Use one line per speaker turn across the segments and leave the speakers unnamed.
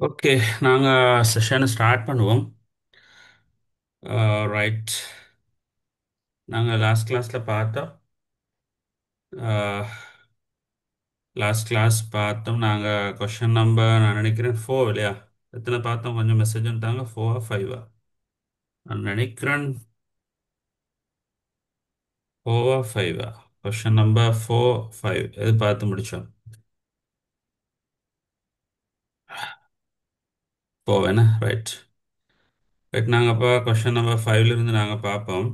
Okay, நாங்கள் செஷனை start பண்ணுவோம். Right. நாங்கள் லாஸ்ட் கிளாஸில் பார்த்தோம். லாஸ்ட் கிளாஸ் பார்த்தோம். நாங்கள் கொஷின் நம்பர் நான் நினைக்கிறேன் 4 இல்லையா? எத்தனை பார்த்தோம்? கொஞ்சம் மெசேஜ் வந்துட்டாங்க. 4 5 நான் நினைக்கிறேன். 4 5 கொஷின் நம்பர் 4 5 எது பார்த்து முடித்தோம்? 4 வேணா? ரைட். ரைட், நாங்கள் அப்போ கொஷின் நம்பர் 5லிருந்து நாங்கள் பார்ப்போம்.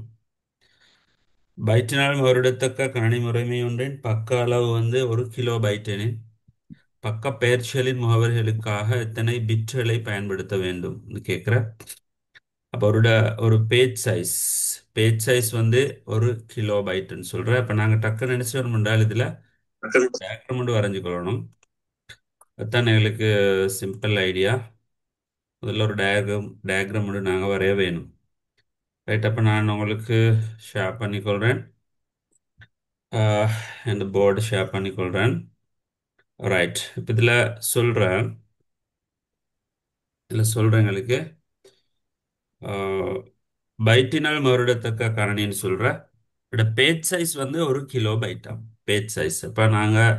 பைட்டினால் வருடத்தக்க கணனி முறைமை ஒன்றின் பக்க அளவு வந்து 1 கிலோ பைட் எனில் பக்க பெயர்ச்சிகளின் முகவரிகளுக்காக எத்தனை பிட்களை பயன்படுத்த வேண்டும் கேட்குற. அப்போ ஒரு பேஜ் சைஸ் வந்து 1 கிலோ பைட்டுன்னு சொல்கிறேன். அப்போ நாங்கள் டக்குன்னு நினச்சி வர முடியாது, இதில் டயக்ராம் மட்டும் வரைஞ்சிக்கொள்ளணும். அதுதான் எங்களுக்கு சிம்பிள் ஐடியா. முதல்ல ஒரு டயக்ராம் மட்டும் நாங்கள் வரைய வேணும். ரைட், அப்போ நான் உங்களுக்கு ஷேர் பண்ணிக்கொள்கிறேன். இந்த போர்டு ஷேர் பண்ணிக்கொள்கிறேன். ரைட், இப்போ இதில் சொல்கிறேன் எங்களுக்கு. பைட்டினால் மறுடத்தக்க காரணின்னு சொல்கிற இதோட பேஜ் சைஸ் வந்து 1 கிலோ பைட்டாம். பேஜ் சைஸ் இப்போ நாங்கள்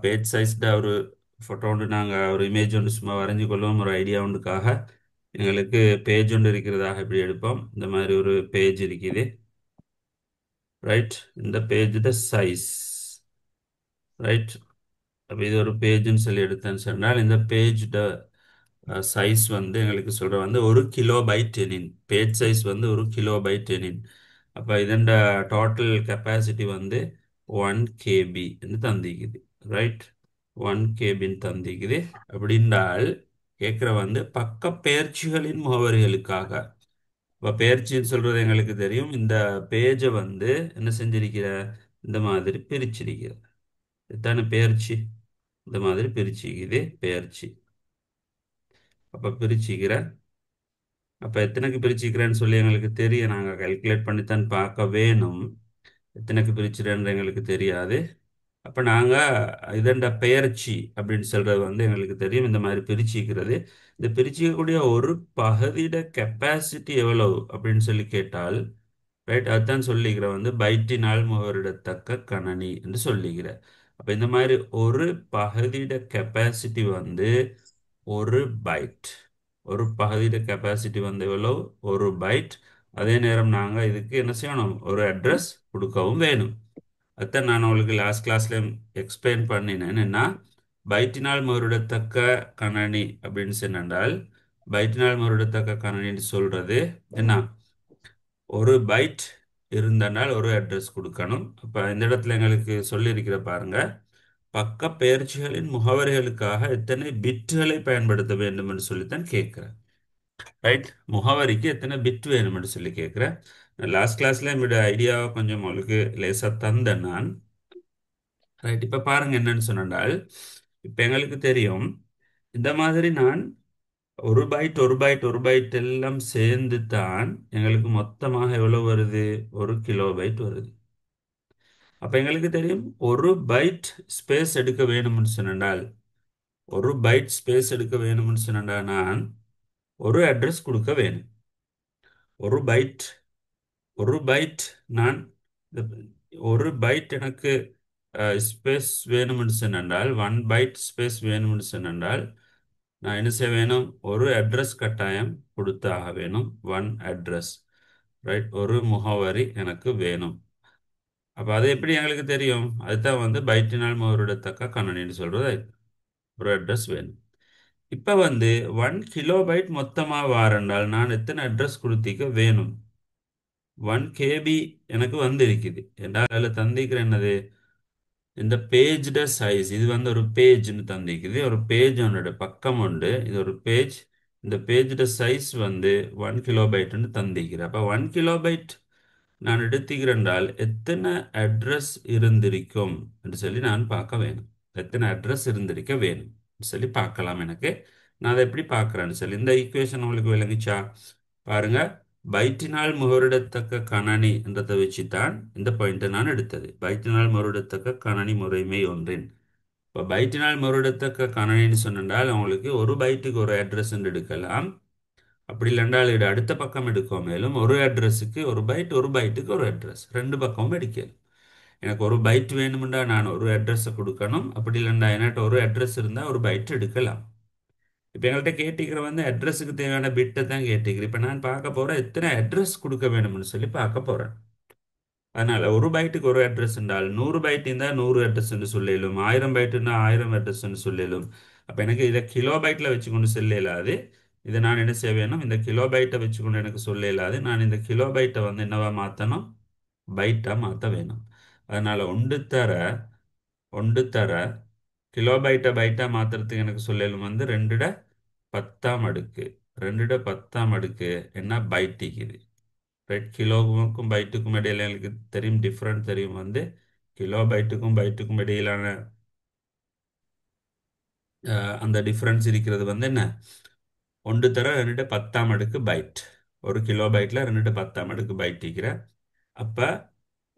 பேஜ் சைஸ்ட ஒரு ஃபோட்டோ ஒன்று நாங்கள் ஒரு இமேஜ் ஒன்று சும்மா வரைஞ்சி கொள்வோம். ஒரு ஐடியா ஒன்றுக்காக எங்களுக்கு பேஜ் ஒன்று இருக்கிறதாக இப்படி எடுப்போம். இந்த மாதிரி ஒரு பேஜ் இருக்குது. ரைட், இந்த பேஜ் த சைஸ். ரைட், அப்போ இது ஒரு பேஜ்னு சொல்லி எடுத்தேன்னு சொன்னால் இந்த பேஜ் சைஸ் வந்து எங்களுக்கு சொல்கிற வந்து 1 கிலோ பைட் எனின். பேஜ் சைஸ் வந்து 1 கிலோ பைட் எனின். அப்போ இதன் டோட்டல் கெப்பாசிட்டி வந்து 1 KB என்று தந்திக்குது. Right, 1 KB தந்திக்குது. அப்படின்றால் கேட்குற வந்து பக்க பெயர்ச்சிகளின் முகவரிகளுக்காக. இப்போ பெயர்ச்சின்னு சொல்கிறது எங்களுக்கு தெரியும். இந்த பேஜை வந்து என்ன செஞ்சிருக்கிற, இந்த மாதிரி பிரிச்சிருக்கிற. இதுதானே பெயர்ச்சி. இந்த மாதிரி பிரிச்சுக்குது பெயர்ச்சி. அப்போ பிரிச்சுக்கிற. அப்போ எத்தனைக்கு பிரிச்சுக்கிறேன்னு சொல்லி எங்களுக்கு தெரியும். நாங்கள் கால்குலேட் பண்ணித்தான் பார்க்க வேணும். எத்தனைக்கு பிரிச்சுறேன்னு எங்களுக்கு தெரியாது. அப்போ நாங்கள் இதண்ட பெயர்ச்சி அப்படின்னு சொல்கிறது வந்து எங்களுக்கு தெரியும். இந்த மாதிரி பிரிச்சுக்கிறது. இந்த பிரிச்சிக்கக்கூடிய ஒரு பகுதியோட கெப்பாசிட்டி எவ்வளவு அப்படின்னு சொல்லி கேட்டால், ரைட், அதுதான் சொல்லிக்கிற வந்து பைட்டினால் முகரிடத்தக்க கணனி என்று சொல்லிக்கிற. அப்போ இந்த மாதிரி ஒரு பகுதியோட கெப்பாசிட்டி வந்து 1 பைட். ஒரு பகுதியோட கெப்பாசிட்டி வந்து எவ்வளவு? 1 பைட். அதே நேரம் நாங்கள் இதுக்கு என்ன செய்யணும்? ஒரு அட்ரஸ் கொடுக்கவும் வேணும். அதான் நான் உங்களுக்கு லாஸ்ட் கிளாஸ்ல எக்ஸ்பிளைன் பண்ணினேன். என்னன்னா பைட்டினால் முகரிடத்தக்க கணனி அப்படின்னு சொன்னால், பைட்டினால் முகரிடத்தக்க கணனின்னு சொல்றது என்ன? 1 பைட் இருந்தனால் ஒரு அட்ரஸ் கொடுக்கணும். அப்போ இந்த இடத்துல எங்களுக்கு சொல்லியிருக்கிற பாருங்க, பக்க பெயர்ச்சிகளின் முகவரிகளுக்காக எத்தனை பிட்டுகளை பயன்படுத்த வேண்டும் என்று சொல்லித்தான் கேட்கிறேன். ரைட், முகவரிக்கு எத்தனை பிட் வேணும் என்று சொல்லி கேட்கிறேன். லாஸ்ட் கிளாஸ்ல என்னோட ஐடியாவை கொஞ்சம் உங்களுக்கு லேசாக தந்தேன் நான். ரைட், இப்போ பாருங்க என்னன்னு சொன்னால், இப்போ எங்களுக்கு தெரியும் இந்த மாதிரி நான் 1 பைட் எல்லாம் சேர்ந்து தான் எங்களுக்கு மொத்தமாக எவ்வளவு வருது? 1 கிலோ பைட் வருது. அப்போ எங்களுக்கு தெரியும் 1 பைட் ஸ்பேஸ் எடுக்க வேணும்னு சொன்னால், 1 பைட் ஸ்பேஸ் எடுக்க வேணும்னு சொன்னால் நான் ஒரு அட்ரஸ் கொடுக்க வேணும். ஒரு பைட் ஒரு பைட் நான் இந்த- 1 பைட் எனக்கு ஸ்பேஸ் வேணும்னு சொன்னால், 1 பைட் ஸ்பேஸ் வேணும்னு சொன்னால் நான் என்ன செய்ய வேணும்? ஒரு அட்ரஸ் கட்டாயம் கொடுத்து ஆக வேணும். 1 அட்ரஸ். ரைட், ஒரு முகவரி எனக்கு வேணும். அப்போ அது எப்படி எங்களுக்கு தெரியும்? அதுதான் வந்து பைட்டினால் முகவரிடத்தக்க கணனின்னு சொல்றது. ஒரு அட்ரஸ் வேணும். இப்போ வந்து 1 கிலோ பைட் மொத்தமாக வாரண்டால் நான் எத்தனை அட்ரஸ் கொடுத்திக்க வேணும்? 1 KB எனக்கு வந்து இருக்குது என்றால் அதில் தந்திக்கிற என்னது? இந்த பேஜ்ட சைஸ். இது வந்து ஒரு பேஜ்னு தந்திக்குது. ஒரு பேஜ் ஒன்னோட பக்கம் உண்டு. இது ஒரு பேஜ். இந்த பேஜ்ட சைஸ் வந்து 1 கிலோ பைட்னு தந்திக்கிறேன். அப்போ 1 கிலோ பைட் நான் எடுத்துக்கிறேன்றால் எத்தனை அட்ரஸ் இருந்திருக்கும் என்று சொல்லி நான் பார்க்க வேணும். எத்தனை அட்ரஸ் இருந்திருக்க வேணும் சொல்லி பார்க்கலாம். எனக்கு நான் அதை எப்படி பார்க்குறேன்னு சொல்லி இந்த ஈக்குவேஷன் உங்களுக்கு விளங்கிச்சா? பாருங்க, பைட்டினால் முகரிடத்தக்க கணனி என்றதை வச்சு தான் இந்த பாயிண்ட்டை நான் எடுத்தது. பைட்டினால் முகரிடத்தக்க கணனி முறைமை ஒன்றின். இப்போ பைட்டினால் முறையிடத்தக்க கணனின்னு சொன்னால் உங்களுக்கு ஒரு பைட்டுக்கு ஒரு அட்ரஸ் எடுக்கலாம். அப்படி இல்லைன்றால் இது அடுத்த பக்கம் எடுக்கும். மேலும் ஒரு அட்ரஸுக்கு ஒரு பைட், ஒரு பைட்டுக்கு ஒரு அட்ரஸ், ரெண்டு பக்கமும் எடுக்கணும். எனக்கு ஒரு பைட் வேணுமெண்டா நான் ஒரு அட்ரஸை கொடுக்கணும். அப்படி இல்லைண்டா என்கிட்ட ஒரு அட்ரஸ் இருந்தால் ஒரு பைட் எடுக்கலாம். இப்போ எங்கள்கிட்ட கேட்டிக்கிற வந்து அட்ரஸுக்கு தேவையான பிட்டை தான் கேட்டிக்கிறேன். இப்போ நான் பார்க்க போகிறேன் எத்தனை அட்ரஸ் கொடுக்க வேணும்னு சொல்லி பார்க்க போகிறேன். அதனால் ஒரு பைட்டுக்கு ஒரு அட்ரஸ் என்றால் 100 பைட் இருந்தால் 100 அட்ரஸ் என்று சொல்லிடும், 1000 பைட்டுன்னா 1000 அட்ரஸ் என்று சொல்லிடும். அப்போ எனக்கு இதை கிலோ பைட்டில் வச்சு கொண்டு சொல்ல இயலாது. இதை நான் என்ன செய்ய வேணும், இந்த கிலோ பைட்டை வச்சு கொண்டு எனக்கு சொல்ல இயலாது. நான் இந்த கிலோ பைட்டை வந்து என்னவா மாற்றணும், பைட்டாக மாற்ற வேணும். அதனால் ஒன்று தர கிலோபைட்டை பைட்டாக மாற்றுறதுக்கு எனக்கு சொல்லலும் வந்து 2 10 2 10 என்ன பைட்டிக்குது. ரைட், கிலோவுக்கும் பைட்டுக்கும் இடையில எனக்கு தெரியும், டிஃப்ரெண்ட் தெரியும் வந்து கிலோ பைட்டுக்கும் இடையிலான அந்த டிஃப்ரென்ஸ் இருக்கிறது வந்து என்ன, 1 தர 2 10 பைட். ஒரு கிலோ பைட்டில் 2 10 பைட் இருக்கிற. அப்போ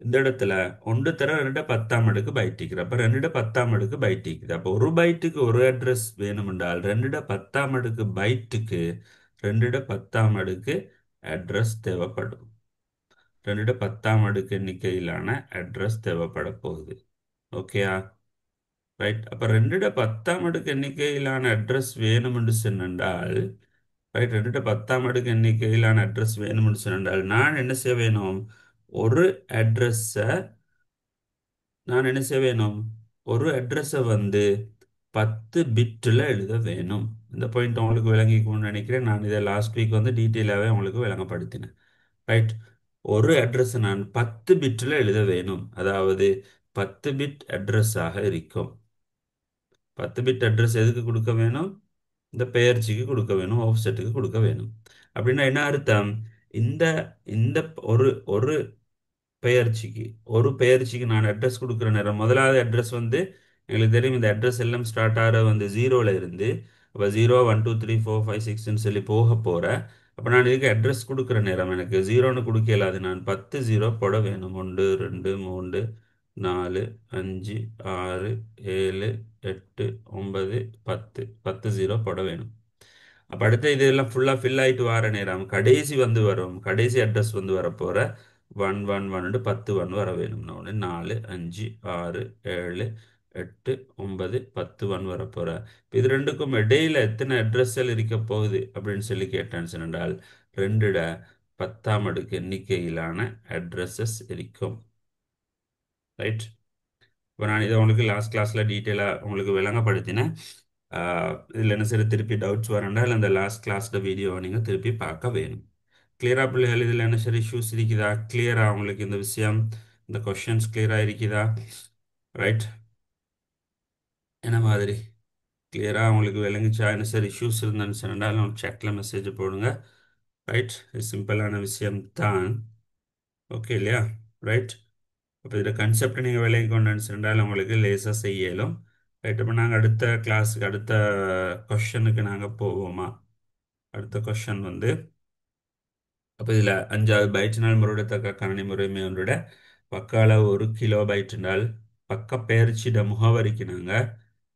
இந்த இடத்துல 1 தர 2 10 அப்போ 2 10 அப்போ ஒரு பைட்டுக்கு ஒரு அட்ரஸ் வேணுமென்றால் 2 10 பைட்டுக்கு 2 10 அட்ரஸ் தேவைப்படும். 2 10 எண்ணிக்கையிலான அட்ரஸ் தேவைப்பட போகுது. ஓகேயா? ரைட். அப்போ 2 10 எண்ணிக்கையிலான அட்ரஸ் வேணுமென்று சொன்னால், ரைட், 2 10 எண்ணிக்கையிலான அட்ரஸ் வேணுமென்று சொன்னால் நான் என்ன செய்ய வேணும், ஒரு அட்ரஸை நான் என்ன செய்ய வேணும், ஒரு அட்ரஸை வந்து 10 பிட்டில் எழுத வேணும். இந்த பாயிண்ட் உங்களுக்கு விளங்கிக்கணும்னு நினைக்கிறேன். நான் இதை லாஸ்ட் வீக் வந்து டீட்டெயிலாகவே உங்களுக்கு விளங்கப்படுத்தினேன். ரைட். ஒரு அட்ரஸை நான் 10 பிட்டில் எழுத வேணும். அதாவது 10 பிட் அட்ரஸாக இருக்கும். 10 பிட் அட்ரஸ் எதுக்கு கொடுக்க வேணும், இந்த பெயர்ச்சிக்கு கொடுக்க வேணும், ஆஃப்செட்டுக்கு கொடுக்க வேணும். அப்படின்னா என்ன அர்த்தம், இந்த இந்த ஒரு ஒரு பெயர்ச்சிக்கு நான் அட்ரஸ் கொடுக்குற நேரம் முதலாவது அட்ரஸ் வந்து எங்களுக்கு தெரியும், இந்த அட்ரஸ் எல்லாம் ஸ்டார்ட் ஆகிற வந்து 0ல் இருந்து, அப்போ 0 1 2 3 4 5 6ன்னு சொல்லி போக போகிற. அப்போ நான் இதுக்கு அட்ரஸ் கொடுக்குற நேரம் எனக்கு 0ன்னு கொடுக்க இயலாது. நான் 10 0 போட வேணும். 1 2 3 4 5 6 7 8 9 10 போட வேணும். அப்போ அடுத்து இதெல்லாம் ஃபுல்லாக ஃபில் ஆகிட்டு வர நேரம் கடைசி வந்து வரும், கடைசி அட்ரஸ் வந்து வரப்போகிற 1 1 1 10 1 வர வேணும். 4 5 6 7 8 9 10 வரப்போகிற. இது ரெண்டுக்கும் இடையில எத்தனை அட்ரஸ்கள் இருக்க போகுது அப்படின்னு சொல்லி கேட்டேன்னு சொன்னால் 2 10 எண்ணிக்கையிலான அட்ரஸஸ் இருக்கும். ரைட். இப்போ நான் இதை உங்களுக்கு லாஸ்ட் கிளாஸில் டீட்டெயிலாக உங்களுக்கு விளங்கப்படுத்தினேன். இதில் என்ன சரி திருப்பி டவுட்ஸ் வரண்டால் அந்த லாஸ்ட் கிளாஸோட வீடியோவை நீங்கள் திருப்பி பார்க்க வேணும். கிளியராக பிள்ளைகள், இதில் என்ன சரி இஷ்யூஸ் இருக்குதா, கிளியராக உங்களுக்கு இந்த விஷயம், இந்த கொஷின்ஸ் கிளியராக இருக்குதா? ரைட். என்ன மாதிரி கிளியராக உங்களுக்கு விளங்குச்சா? என்ன சரி இஷ்யூஸ் இருந்தேன்னு சொன்னாலும் சேட்டில் மெசேஜ் போடுங்க. ரைட், இது சிம்பிளான விஷயம் தான். ஓகே இல்லையா? ரைட். அப்போ இதில் கன்செப்ட் நீங்கள் விலகி கொண்டுன்னு சொன்னால் உங்களுக்கு லேசாக செய்யலும். ரைட். அப்போ நாங்கள் அடுத்த கிளாஸுக்கு அடுத்த கொஷனுக்கு நாங்கள் போவோமா? அடுத்த கொஷன் வந்து, அப்போ இதில் 5வது பைட்டினால் முறையிடத்தக்க கணனி முறைமை ஒன்றோட பக்க அளவு 1 கிலோ பைட்டினால் பக்க பெயர்ச்சிட முகவரிக்கு நாங்கள்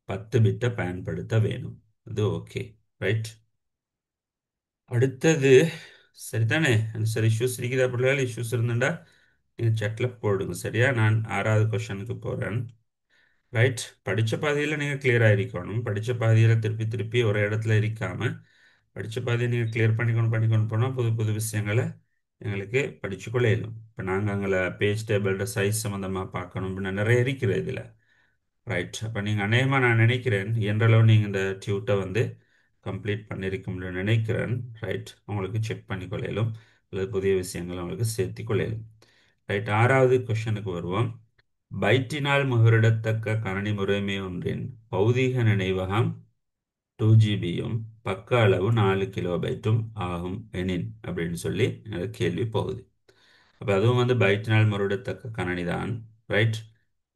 10 பிட்டை பயன்படுத்த வேணும். அது ஓகே. ரைட். அடுத்தது சரிதானே? சரி, இஷ்யூஸ் இருக்குதா பிள்ளைகள்? இஷ்யூஸ் இருந்துட்டா நீங்கள் செட்டில் போடுங்க. சரியா? நான் 6வது கொஷனுக்கு போகிறேன். ரைட். படித்த பாதியில் நீங்கள் கிளியராக இருக்கணும். படித்த பாதியில் திருப்பி திருப்பி ஒரு இடத்துல இருக்காமல் படித்த பாதியை நீங்கள் கிளியர் பண்ணிக்கொண்டு போனால் புது புது விஷயங்களை எங்களுக்கு படிச்சுக்கொள்ள இயலும். இப்போ நாங்கள் அங்கே பேஜ் டேபிளோட சைஸ் சம்மந்தமாக பார்க்கணும் அப்படின்னா நிறைய இருக்கிற இதில். ரைட். அப்போ நீங்கள் அநேகமாக நான் நினைக்கிறேன் என்றளவு நீங்கள் இந்த டியூட்டை வந்து கம்ப்ளீட் பண்ணியிருக்கும்னு நினைக்கிறேன். ரைட். உங்களுக்கு செக் பண்ணிக்கொள்ளையிலும் அல்லது புதிய விஷயங்கள் உங்களுக்கு சேர்த்தி கொள்ளையிலும். ரைட். 6வது கொஷனுக்கு வருவோம். பைட்டினால் முகரிடத்தக்க கணனி முறைமை ஒன்றின் பௌதீக நினைவகம் 2 GB பக்க அளவு 4 கிலோபைட்டும் ஆகும் எனின் அப்படின்னு சொல்லி எனக்கு கேள்வி போகுது. அப்போ அதுவும் வந்து பைட்டினால் முறையிடத்தக்க கணனி தான். ரைட்.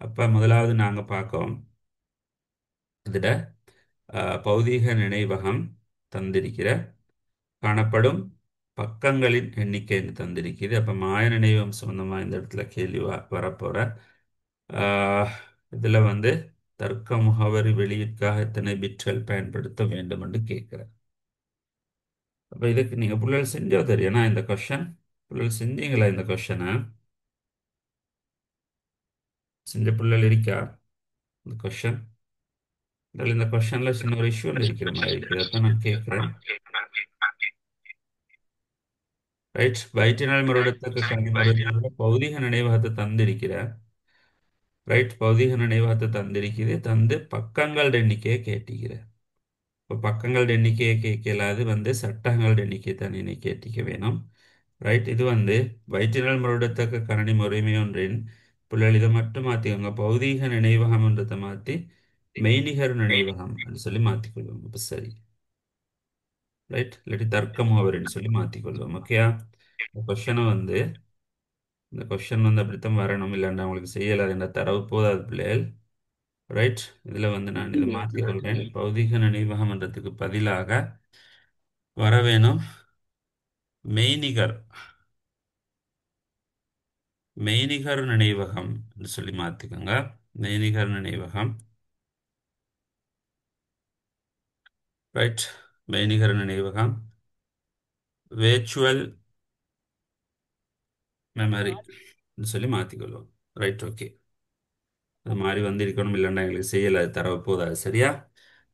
அப்போ முதலாவது நாங்கள் பார்க்கோம், இதில் பௌதீக நினைவகம் தந்திருக்கிற காணப்படும் பக்கங்களின் எண்ணிக்கைன்னு தந்திருக்குது. அப்போ மாய நினைவகம் சம்பந்தமாக இந்த இடத்துல கேள்வி வரப்போகிற இதில் வந்து தர்க்க முகவரி வெளியீட்டுக்காக எத்தனை பிட்கள் பயன்படுத்த வேண்டும் என்று கேட்கிறேன். அப்போ இதுக்கு நீங்கள் புள்ளல் செஞ்சா தெரியும்னா இந்த கொஷன் புள்ளல் செஞ்சீங்களா இந்த கொஷனை செஞ்ச புள்ளல் இருக்கா இந்த கொஷன் இந்த கொஷன்ல சின்ன ஒரு இஷ்யூ இருக்கிற மாதிரி இருக்குது அதான் நான் கேட்குறேன். ரைட் வயிற்றினால் மறுடத்துக்கு கனிமொரு பௌதிக நினைவகத்தை தந்திருக்கிறேன். ரைட் பௌதிக நினைவகத்தை தந்திருக்குது தந்து பக்கங்கள் எண்ணிக்கையை கேட்டிக்கிறேன். இப்போ பக்கங்கள் எண்ணிக்கையை கேட்கல அது வந்து சட்டங்கள் எண்ணிக்கை தான் நீ கேட்டிக்க வேணும். ரைட் இது வந்து வயிற்றினால் மறுடத்தக்க கணனி முறைமை ஒன்றின் புள்ளல் இதை மட்டும் மாற்றிக்கோங்க பௌதீக நினைவகம்ன்றதை மாற்றி மெய்நிகர் நினைவகம் அப்படின்னு சொல்லி மாற்றிக்கொள்வோம். இப்போ சரி ரைட் இல்லாட்டி தர்க்க முகவரின்னு சொல்லி மாற்றிக்கொள்வோம். ஓகேயா இந்த கொஷனை வந்து இந்த கொஷன் வந்து அப்படித்தான் வரணும் இல்லைன்னா உங்களுக்கு செய்யலை என்ற தரவு போதாது பிள்ளைகள். ரைட் இதில் வந்து நான் இதை மாற்றிக்கொள்கிறேன் பௌதீக நினைவகம்ன்றதுக்கு பதிலாக வர வேணும் மெய்நிகர் மெய்நிகர் நினைவகம் என்று சொல்லி மாற்றிக்கோங்க. மெய்நிகர் நினைவகம் ரைட் மெய்நிகர் நினைவகம் வேர்ச்சுவல் மெமரி சொல்லி மாற்றிக்கொள்வோம். ரைட் ஓகே அது மாதிரி வந்து இருக்கணும் இல்லைன்னா எங்களுக்கு செய்யலை அது தரவு போதாது சரியா.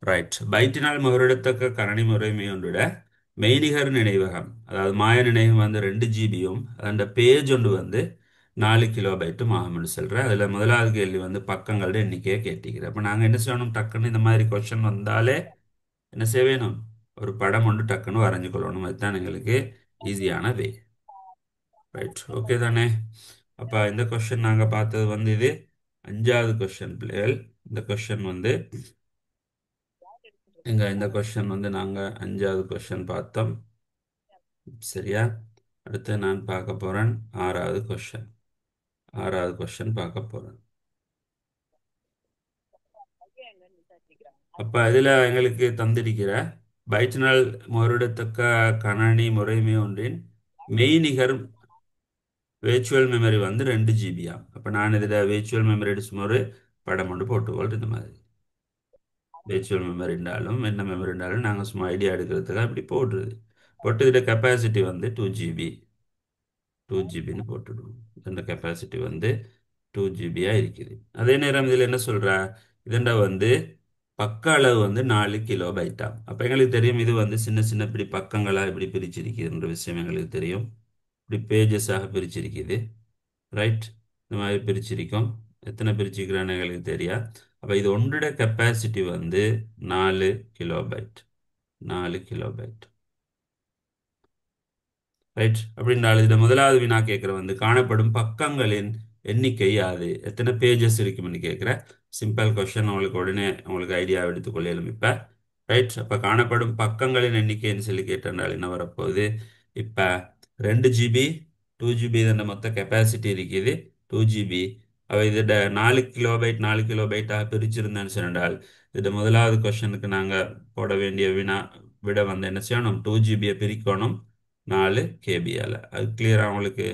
ரைட் பைட்டினால் முகரெடுத்தக்க கணனி முறைமை ஒன்றுட மெய்நிகர் நினைவகம் அதாவது மாய நினைவகம் வந்து 2 ஜிபியும் அந்த பேஜ் ஒன்று வந்து 4 கிலோபைட்டும் ஆகும்னு சொல்கிறேன். அதில் முதலாவது கேள்வி வந்து பக்கங்களோட எண்ணிக்கையை கேட்டிக்கிறேன். அப்போ நாங்கள் என்ன செய்யணும் டக்குன்னு இந்த மாதிரி கொஸ்டின் வந்தாலே என்ன செய்ய வேணும் ஒரு படம் ஒன்று டக்குன்னு வரைஞ்சு கொள்ளணும். அதுதான் எங்களுக்கு ஈஸியான வே. ரைட் ஓகே தானே. அப்போ இந்த கொஸ்டின் நாங்கள் பார்த்தது வந்து இது 5வது கொஸ்டின் பிள்ளைகள். இந்த கொஸ்டின் வந்து இந்த கொஸ்டின் வந்து நாங்கள் 5வது கொஸ்டின் பார்த்தோம் சரியா. அடுத்து நான் பார்க்க போகிறேன் 6வது கொஸ்டின். 6வது கொஸ்டின் பார்க்க போகிறேன். அப்போ இதில் எங்களுக்கு தந்திருக்கிற பைட்டினால் முறையிடத்தக்க கணனி முறைமை ஒன்றின் மெய்நிகர் வேர்ச்சுவல் மெமரி வந்து 2 ஜிபியா. அப்போ நான் இதில் வேர்ச்சுவல் மெமரி சும்மா ஒரு படம் ஒன்று போட்டுக்கொள்றது இந்த மாதிரி வேர்ச்சுவல் மெமரி இருந்தாலும் என்ன மெமரி இருந்தாலும் நாங்கள் சும்மா ஐடியா எடுக்கிறதுக்காக இப்படி போடுறது போட்டு இதில் கெப்பாசிட்டி வந்து 2 ஜிபி 2 ஜிபின்னு போட்டுடுவோம். இந்த கெப்பாசிட்டி வந்து 2 ஜிபியாக இருக்குது. அதே நேரம் இதில் என்ன சொல்கிறா இதெண்டா வந்து பக்க அளவு வந்து 4 கிலோபைட்டா. அப்போ எங்களுக்கு தெரியும் இது வந்து சின்ன சின்ன இப்படி பக்கங்களாக இப்படி பிரிச்சிருக்குதுன்ற விஷயம் எங்களுக்கு தெரியும். இப்படி பேஜஸாக பிரிச்சிருக்குது ரைட் இந்த மாதிரி பிரிச்சிருக்கோம். எத்தனை பிரிச்சிருக்கிறான்னு எங்களுக்கு தெரியா. அப்போ இது ஒன்றோட கெப்பாசிட்டி வந்து 4 கிலோபைட் 4 கிலோபைட் ரைட் அப்படின்றால் இதில் முதலாவது வினா கேட்குற வந்து காணப்படும் பக்கங்களின் எண்ணிக்கை யாது எத்தனை பேஜஸ் இருக்கும்னு கேட்குற சிம்பிள் கொஷன் உங்களுக்கு உடனே உங்களுக்கு ஐடியா எடுத்துக்கொள்ளலும் இப்போ ரைட். அப்போ காணப்படும் பக்கங்களின் எண்ணிக்கைன்னு சொல்லி கேட்டால் என்ன வரப்போகுது இப்போ 2 ஜிபி 2 ஜிபி இதோட மொத்த கெப்பாசிட்டி இருக்குது 2 ஜிபி. அவ இதோட 4 கிலோபைட் 4 கிலோபைட்டாக பிரிச்சிருந்தேன்னு சொன்னால் இது முதலாவது கொஷனுக்கு நாங்கள் போட வேண்டிய விட வந்து என்ன செய்யணும் 2 ஜிபியை பிரிக்கணும் 4 கேபியால். அது கிளியராக அவங்களுக்கு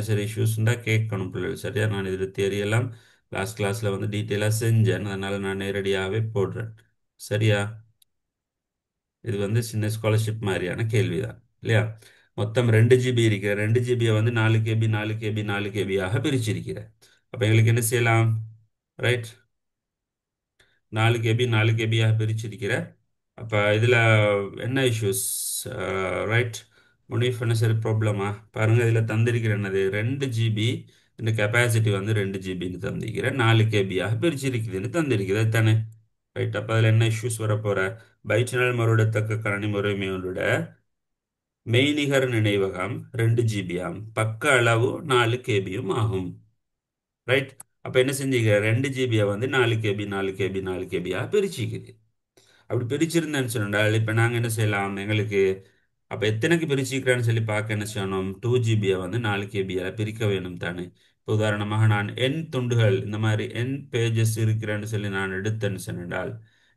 சரி இஷ்யூஸ் இருந்தால் கேட்கணும் பிள்ளைகள் சரியா. நான் இதில் தெரியலாம் லாஸ்ட் கிளாஸில் வந்து டீட்டெயிலாக செஞ்சேன் அதனால் நான் நேரடியாகவே போடுறேன் சரியா. இது வந்து சின்ன ஸ்காலர்ஷிப் மாதிரியான கேள்வி தான் இல்லையா. மொத்தம் 2 ஜிபி இருக்கிற 2 ஜிபியை வந்து 4 கேபி 4 கேபி 4 கேபியாக பிரிச்சிருக்கிறேன். அப்போ எங்களுக்கு என்ன செய்யலாம் ரைட் 4 கேபி 4 கேபியாக பிரிச்சிருக்கிற. அப்போ இதில் என்ன இஷ்யூஸ் ரைட் முனிஃப் என்ன சரி ப்ராப்ளமா பாருங்கள் இதில் தந்திருக்கிற என்னது 2 ஜிபி இந்த கெப்பாசிட்டி வந்து 2 ஜிபின்னு தந்திருக்கிறேன் 4 கேபியாக பிரிச்சிருக்குதுன்னு தந்திருக்கிறது தானே ரைட். அப்போ அதில் என்ன இஷ்யூஸ் வரப்போகிற பைட்டினால் மறுடத்தக்க கணனி முறைமையோட மெய்நிகர் நினைவகம் 2 ஜிபியாம் பக்க அளவு 4 கேபியும் ஆகும் ரைட். அப்போ என்ன செஞ்சீங்க 2 ஜிபியை வந்து 4 கேபி 4 கேபி 4 கேபியாக பிரிச்சுக்குது. அப்படி பிரிச்சிருந்தேன்னு சொன்னால் இப்போ நாங்கள் என்ன செய்யலாம் எங்களுக்கு அப்போ எத்தனைக்கு பிரிச்சுக்கிறேன்னு சொல்லி பார்க்க என்ன செய்யணும் 2 ஜிபியை வந்து 4 கேபியால் பிரிக்க வேணும் தானே. இப்போ உதாரணமாக நான் என் துண்டுகள் இந்த மாதிரி என் பேஜஸ் இருக்கிறேன்னு சொல்லி நான் எடுத்தேன்னு சொன்னால்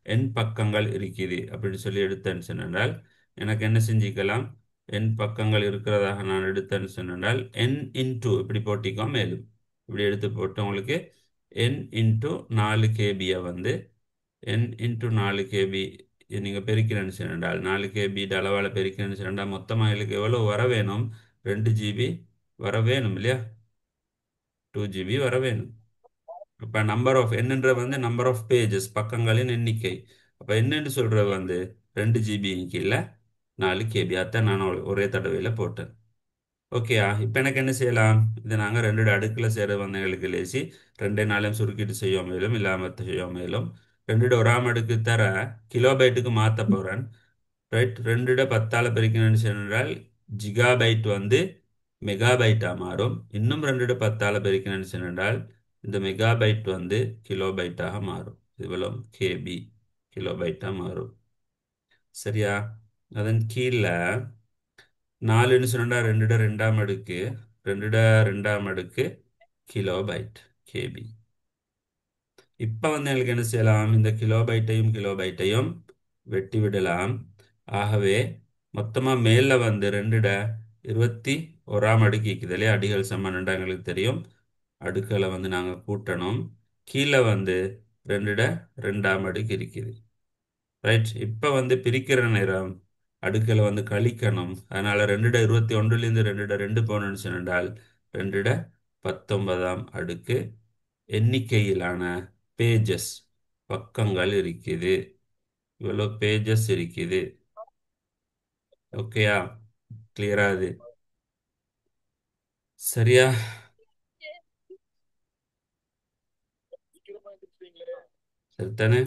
என் பக்கங்கள் இருக்குது அப்படின்னு சொல்லி எடுத்தேன்னு சொன்னால் எனக்கு என்ன செஞ்சுக்கலாம் என் பக்கங்கள் இருக்கிறதாக நான் எடுத்தேன்னு சொன்னால் என் இன்டூ இப்படி போட்டிக்கோ மேலும் இப்படி எடுத்து போட்டு உங்களுக்கு n இன்ட்டு 4 கேபியை வந்து n இன்ட்டு 4 கேபி நீங்கள் பெருக்கிறேன்னு சொன்னால் 4 கேபி அளவால் பெருக்கிறேன்னு சொன்னால் மொத்தமாக எங்களுக்கு எவ்வளோ வர வேணும்? 2 ஜிபி வர வேணும் இல்லையா? 2 ஜிபி வர வேணும். இப்போ நம்பர் ஆஃப் என்னன்ற வந்து நம்பர் ஆஃப் பேஜஸ் பக்கங்களின் எண்ணிக்கை. அப்போ என்னன்னு சொல்கிறது வந்து 2 ஜிபி இல்லை 4 கேபி. அதான் நான் ஒரே தடவையில் போட்டேன். ஓகேயா? இப்போ எனக்கு என்ன செய்யலாம்? இதை நாங்கள் 2 அடுக்கில் சேர வந்தவங்களுக்கு லேசி 2 நாளையும் சுருக்கிட்டு செய்ய மேலும் இல்லாமல் செய்ய மேலும் 2 1 அடுக்கு தர கிலோபைட்டுக்கு மாற்ற போகிறேன். ரைட், 2 10ஆல் பெருக்கணும்னு சொன்னால் ஜிகாபைட் வந்து மெகாபைட்டாக மாறும். இன்னும் 2 10ஆல் பெருக்கணும்னு சொன்னால் இந்த மெகாபைட் வந்து கிலோபைட்டாக மாறும். இவ்வளோ கேபி கிலோபைட்டாக மாறும். சரியா? அதன் கீழே 4ன்னு சொன்னால் 2 2 2 2 கிலோபைட் கேபி. இப்போ வந்து எங்களுக்கு என்ன செய்யலாம்? இந்த கிலோபைட்டையும் வெட்டி விடலாம். ஆகவே மொத்தமாக மேலே வந்து 2 21 இருக்குது இல்லையா? அடிகள் சமம் எங்களுக்கு தெரியும். அடுக்களை வந்து நாங்கள் கூட்டணும். கீழே வந்து 2 2 இருக்குது. ரைட், இப்போ வந்து பிரிக்கிற நேரம் அடுக்களை வந்து கழிக்கணும். அதனால் 2 21லேருந்து 2 போகணும்னு சொன்னால் 2 19 எண்ணிக்கையிலான பேஜஸ் பக்கங்கள் இருக்குது. இவ்வளோ பேஜஸ் இருக்குது. ஓகேயா? கிளியரா அது? சரியா? சரிதானே?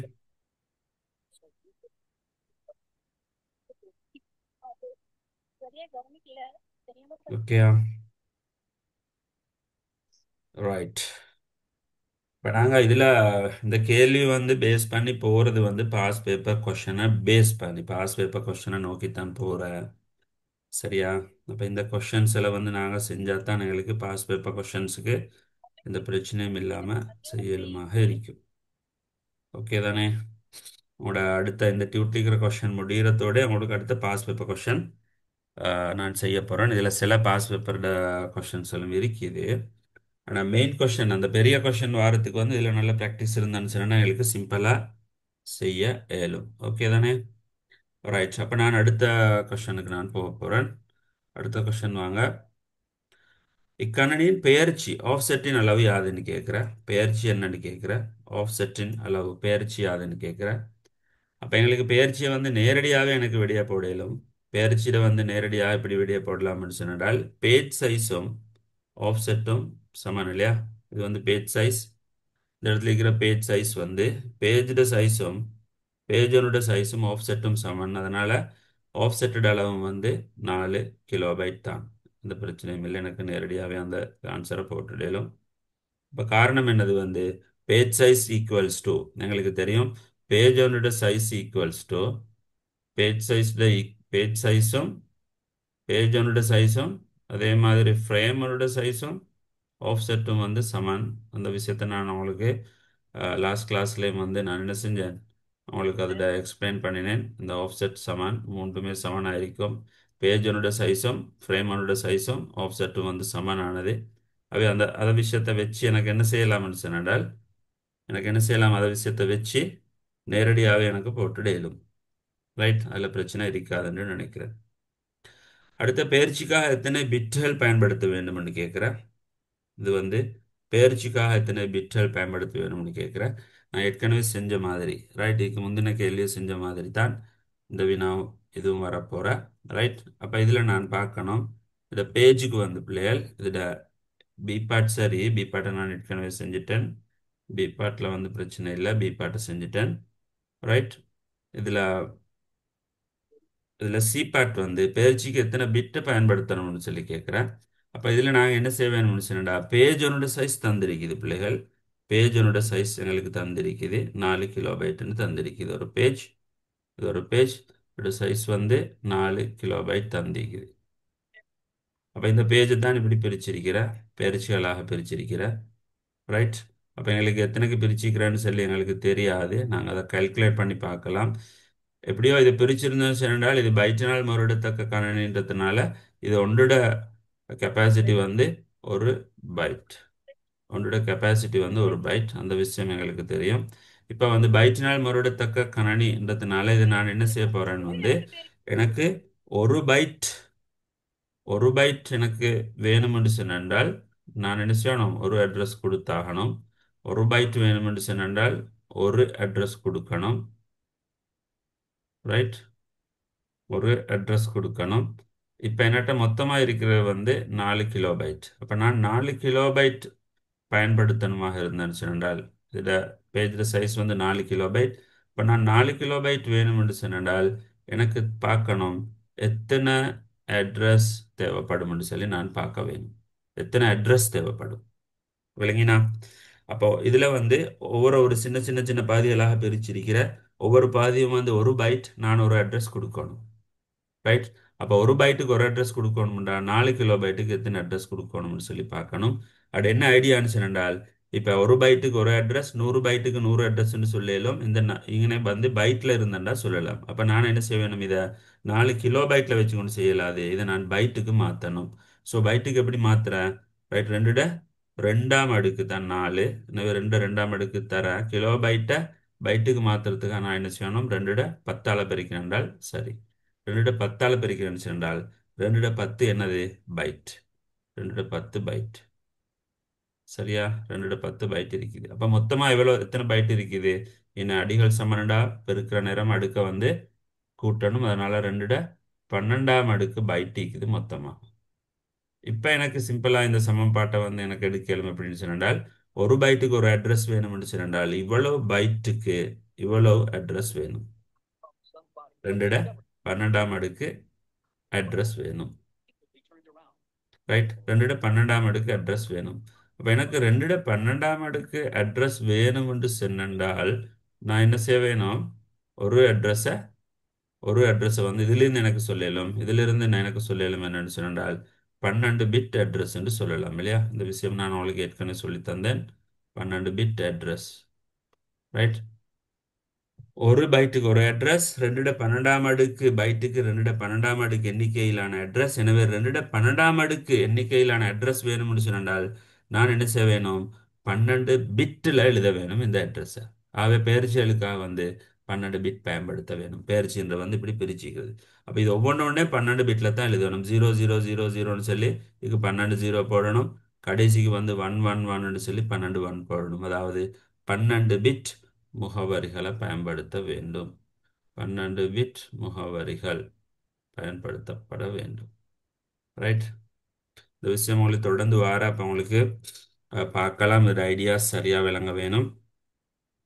ஓகேயா? ரைட். இப்போ நாங்கள் இதில் இந்த கேள்வி வந்து பேஸ் பண்ணி போகிறது வந்து பாஸ் பேப்பர் கொஷனை பேஸ் பண்ணி பாஸ் பேப்பர் கொஷனை நோக்கித்தான் போகிறேன். சரியா? அப்போ இந்த கொஷின்ஸ் எல்லாம் வந்து நாங்கள் செஞ்சால் தான் எங்களுக்கு பாஸ் பேப்பர் கொஷின்ஸுக்கு எந்த பிரச்சனையும் இல்லாமல் செய்யலுமாக இருக்கும். ஓகே தானே? உங்களோட அடுத்த இந்த டியூட்டிக்கிற கொஷின் முடிகிறதோட உங்களுக்கு அடுத்த பாஸ் பேப்பர் கொஷின் நான் செய்ய போகிறேன். இதில் சில பாஸ் பேப்பர் கொஷின்ஸ் எல்லாம் இருக்குது. ஆனால் மெயின் கொஷின் அந்த பெரிய கொஷின் வாரத்துக்கு வந்து இதில் நல்ல ப்ராக்டிஸ் இருந்தான்னு சொன்னால் எங்களுக்கு சிம்பிளாக செய்ய இயலும். ஓகே தானே? ரைட், அப்போ நான் அடுத்த கொஷனுக்கு நான் போக போகிறேன். அடுத்த கொஷின் வாங்க. இக்கணனின் பெயர்ச்சி ஆஃப்செட்டின் அளவு யாதுன்னு கேட்குறேன். பெயர்ச்சி என்னன்னு கேட்குறேன். ஆஃப்செட்டின் அளவு பெயர்ச்சி யாதுன்னு கேட்குறேன். அப்போ எங்களுக்கு பெயர்ச்சியை வந்து நேரடியாக எனக்கு வெளியே போடலும். பெயர்ச்சியில் வந்து நேரடியாக இப்படி வெளியே போடலாம்னு சொன்னால் பேஜ் சைஸும் ஆஃப்செட்டும் சமன் இல்லையா? இது வந்து பேஜ் சைஸ். இந்த இடத்துல இருக்கிற பேஜ் சைஸ் வந்து பேஜோட சைஸும் பேஜோட சைஸும் ஆஃப்செட்டும் சமன். அதனால் ஆஃப்செட்டட் அளவும் வந்து 4 கிலோபைட் தான். இந்த பிரச்சனையும் இல்லை. எனக்கு நேரடியாகவே அந்த ஆன்சரை போட்டுடலும். இப்போ காரணம் என்னது வந்து பேஜ் சைஸ் ஈக்குவல்ஸ் டு எங்களுக்கு தெரியும் பேஜோட சைஸ் ஈக்குவல்ஸ் டு பேஜ் சைஸில் பேஜ் சைஸும் பேஜோட சைஸும் அதே மாதிரி ஃப்ரேமோட சைஸும் ஆஃப்செட்டும் வந்து சமன். அந்த விஷயத்தை நான் உங்களுக்கு லாஸ்ட் கிளாஸ்லேயும் வந்து நான் என்ன செஞ்சேன்? உங்களுக்கு அதை எக்ஸ்பிளைன் பண்ணினேன். இந்த ஆஃப்செட் சமன் மூன்றுமே சமனாயிருக்கும். பேஜோட சைஸும் ஃப்ரேமோட சைஸும் ஆஃப்செட்டும் வந்து சமனானது. அவை அதை விஷயத்தை வச்சு எனக்கு என்ன செய்யலாம்னு சொன்னால் எனக்கு என்ன செய்யலாம்? அதை விஷயத்தை வச்சு நேரடியாகவே எனக்கு போட்டுடலும். ரைட், அதில் பிரச்சனை இருக்காதுன்னு நினைக்கிறேன். அடுத்த பெயர்ச்சிக்காக எத்தனை பிட்கள் பயன்படுத்த வேண்டும்னு கேட்குறேன். இது வந்து பெயர்ச்சிக்காக எத்தனை பிட்கள் பயன்படுத்த வேணும்னு கேட்குறேன். நான் ஏற்கனவே செஞ்ச மாதிரி ரைட், இதுக்கு முந்தின கேள்வியை செஞ்ச மாதிரி தான் இந்த வினா இதுவும் வரப்போகிறேன். ரைட், அப்போ இதில் நான் பார்க்கணும் இந்த பேஜுக்கு வந்து பிள்ளைகள் இதில் பி பார்ட் சரி, பி பார்ட்டை நான் ஏற்கனவே செஞ்சுட்டேன். பி பார்ட்டில் வந்து பிரச்சனை இல்லை, பி பார்ட்டை செஞ்சுட்டேன். ரைட், இதில் இதில் சி பார்ட் வந்து பேஜுக்கு எத்தனை பிட்டை பயன்படுத்தணும்னு சொல்லி கேட்குறேன். அப்போ இதில் நாங்கள் என்ன செய்ய வேணும்னு சொன்னா பேஜ் ஒன்னோட சைஸ் தந்திருக்குது பிள்ளைகள். பேஜ் ஒன்னோட சைஸ் எங்களுக்கு தந்திருக்குது 4 கிலோபைட்டுன்னு தந்திருக்குது ஒரு பேஜ். இது ஒரு பேஜ் இதோட சைஸ் வந்து 4 கிலோபைட் தந்திருக்குது. அப்போ இந்த பேஜை தான் இப்படி பிரிச்சிருக்கிறேன், பேர்ச்சிகளாக பிரிச்சிருக்கிறேன். ரைட், அப்போ எங்களுக்கு எத்தனைக்கு பிரிச்சுக்கிறேன்னு சொல்லி எங்களுக்கு தெரியாது. நாங்கள் அதை கால்குலேட் பண்ணி பார்க்கலாம். எப்படியோ இது பிரிச்சிருந்தோம் சொன்னால் இது பைட்டினால் மறுடத்தக்க கணனின்றதுனால இது ஒன்றோட கெப்பாசிட்டி வந்து 1 பைட். ஒன்றோட கெப்பாசிட்டி வந்து ஒரு பைட், அந்த விஷயம் எங்களுக்கு தெரியும். இப்போ வந்து பைட்டினால் மறுவிடத்தக்க கணனின்றதுனால இது நான் என்ன செய்ய போறேன்னு வந்து எனக்கு ஒரு பைட் ஒரு பைட் எனக்கு வேணுமென்று சொன்னால் நான் என்ன செய்யணும், ஒரு அட்ரஸ் கொடுத்தாகணும். ஒரு பைட் வேணுமென்று சொன்னால் ஒரு அட்ரஸ் கொடுக்கணும். ரைட், ஒரு அட்ரஸ் கொடுக்கணும். இப்போ என்கிட்ட மொத்தமாக இருக்கிறது வந்து 4 கிலோபைட். அப்போ நான் 4 கிலோபைட் பயன்படுத்தணுமாக இருந்தேன்னு சொன்னால் இதில் பேஜில் சைஸ் வந்து 4 கிலோபைட். இப்போ நான் 4 கிலோபைட் வேணும் என்று சொன்னால் எனக்கு பார்க்கணும் எத்தனை அட்ரஸ் தேவைப்படும் என்று சொல்லி நான் பார்க்க வேணும். எத்தனை அட்ரஸ் தேவைப்படும், விளங்கினா? அப்போ இதில் வந்து ஒவ்வொரு ஒரு சின்ன சின்ன சின்ன பாதிகளாக பிரிச்சிருக்கிற ஒவ்வொரு பாதியும் வந்து ஒரு பைட் நான் ஒரு அட்ரஸ் கொடுக்கணும். ரைட், அப்போ ஒரு பைட்டுக்கு ஒரு அட்ரஸ் கொடுக்கணும்டா, 4 கிலோபைட்டுக்கு எத்தனை அட்ரஸ் கொடுக்கணும்னு சொல்லி பார்க்கணும். அது என்ன ஐடியான்னு சொன்னால் இப்போ ஒரு பைட்டுக்கு ஒரு அட்ரஸ், 100 பைட்டுக்கு 100 அட்ரஸ்ன்னு சொல்லலும் இந்த இங்கே வந்து பைட்டில் இருந்தேன்டா சொல்லலாம். அப்போ நான் என்ன செய்ய வேணும், இதை 4 கிலோபைட்டில் வச்சு கொண்டு செய்யலாது, இதை நான் பைட்டுக்கு மாற்றணும். ஸோ பைட்டுக்கு எப்படி மாற்றுறேன்? ரைட், ரெண்டாம் அடுக்கு தான் 4, எனவே ரெண்டாம் அடுக்கு தரேன். கிலோபைட்டை பைட்டுக்கு மாற்றுறதுக்காக நான் என்ன செய்யணும், 2 10ஆல் பெருக்கினால் சரி. 2 10ஆல் பெருக்கிறேன்னு சொன்னால் 2 10 என்னது, பைட். 2 10 பைட், சரியா? 2 10 பைட் இருக்குது. அப்போ மொத்தமாக எத்தனை பைட் இருக்குது? என்ன அடிகள் சமனடா பெருக்கிற நேரம் அடுக்க வந்து கூட்டணும். அதனால 2 12ஆம் அடுக்கு பைட் இருக்குது மொத்தமாக. இப்போ எனக்கு சிம்பிளாக இந்த சமன்பாட்டை வந்து எனக்கு எடுக்கலும் அப்படின்னு சொன்னால் ஒரு பைட்டுக்கு ஒரு அட்ரஸ் வேணும்னு சொன்னால் இவ்வளவு பைட்டுக்கு இவ்வளவு அட்ரஸ் வேணும். 2 12ஆம் அடுக்கு அட்ரஸ் வேணும். ரைட், 2 12ஆம் அடுக்கு அட்ரஸ் வேணும். அப்போ எனக்கு 2 12ஆம் அடுக்கு அட்ரஸ் வேணும் என்று சொன்னால் நான் என்ன செய்ய வேணும், ஒரு அட்ரஸை வந்து இதிலிருந்து எனக்கு சொல்லலும், இதிலிருந்து நான் எனக்கு சொல்லலும் என்னன்னு சொன்னால் 12 பிட் அட்ரஸ் என்று சொல்லலாம் இல்லையா? இந்த விஷயம் நான் உங்களுக்கு ஏற்கனவே சொல்லி தந்தேன். 12 பிட் அட்ரஸ். ரைட், ஒரு பைட்டுக்கு ஒரு அட்ரஸ், 2 12ஆம் அடுக்கு பைட்டுக்கு 2 12ஆம் அடுக்கு எண்ணிக்கையிலான அட்ரஸ். எனவே 2 12ஆம் அடுக்கு எண்ணிக்கையிலான அட்ரஸ் வேணும்னு சொன்னால் நான் என்ன செய்ய வேணும், 12 பிட்டில் எழுத வேணும் இந்த அட்ரஸை. ஆகவே பெயர்ச்சிகளுக்காக வந்து 12 பிட் பயன்படுத்த வேணும். பெயர்ச்சின்ற வந்து இப்படி பிரிச்சுக்கிறது. அப்போ இது ஒவ்வொன்றே 12 பிட்டில் தான் எழுதணும். 0000ன்னு சொல்லி இதுக்கு 12 0 போடணும். கடைசிக்கு வந்து 111ன்னு சொல்லி 12 1 போடணும். அதாவது 12 பிட் முகவரிகளை பயன்படுத்த வேண்டும். 12 பிட் முகவரிகள் பயன்படுத்தப்பட வேண்டும். ரைட், இந்த விஷயம் உங்களுக்கு தொடர்ந்து வார அப்போ உங்களுக்கு பார்க்கலாம். இந்த ஐடியா சரியாக விளங்க வேணும்.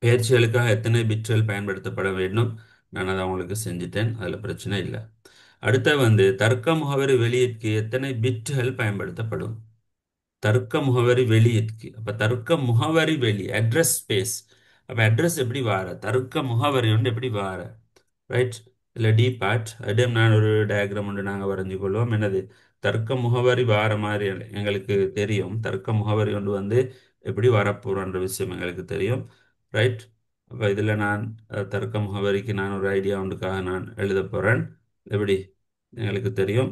பயிற்சிகளுக்காக எத்தனை பிட்கள் பயன்படுத்தப்பட வேண்டும், நான் அதை உங்களுக்கு செஞ்சுட்டேன், அதில் பிரச்சனை இல்லை. அடுத்த வந்து தர்க்க முகவரி வெளியீட்டுக்கு எத்தனை பிட்கள் பயன்படுத்தப்படும். தர்க்க முகவரி வெளியீட்டுக்கு, அப்போ தர்க்க முகவரி வெளி அட்ரஸ் ஸ்பேஸ். அப்போ அட்ரஸ் எப்படி வார, தர்க்க முகவரி வந்து எப்படி வார. ரைட், இல்லை டி பார்ட் அடையும் நான் ஒரு டயக்ராம் ஒன்று நாங்கள் வரைஞ்சு கொள்வோம். என்னது, தர்க்க முகவரி வார மாதிரி எங்களுக்கு தெரியும். தர்க்க முகவரி கொண்டு வந்து எப்படி வரப்போகிறோன்ற விஷயம் எங்களுக்கு தெரியும். ரைட், அப்போ இதில் நான் தர்க்க முகவரிக்கு நான் ஒரு ஐடியா ஒன்றுக்காக நான் எழுத போகிறேன். எப்படி எங்களுக்கு தெரியும்,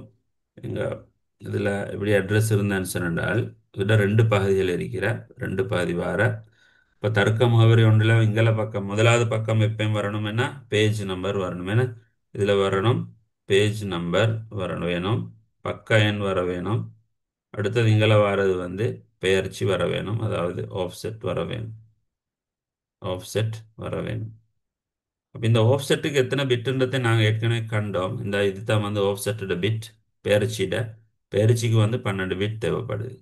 எங்கள் இதில் எப்படி அட்ரஸ் இருந்தேன்னு சொன்னால் இதில் 2 பகுதிகள் இருக்கிற 2 பகுதி வார. இப்போ தர்க்க முகவரி ஒன்றில் இங்கல பக்கம் முதலாவது பக்கம் எப்பயும் வரணும்னா பேஜ் நம்பர் வரணும். இதில் வரணும் பேஜ் நம்பர் வரணும் வேணும், பக்க எண் வர வேணும். அடுத்தது இங்கல வாரது வந்து பெயர்ச்சி வர வேணும், அதாவது ஆஃப்செட் வர வேணும். ஆஃப்செட் வர வேணும். அப்போ இந்த ஆஃப்செட்டுக்கு எத்தனை பிட்டுன்றதை நாங்கள் ஏற்கனவே கண்டோம். இந்த இதுதான் வந்து ஆஃப்செட்டோட பிட். பெயர்ச்சிக்கு வந்து 12 பிட் தேவைப்படுது.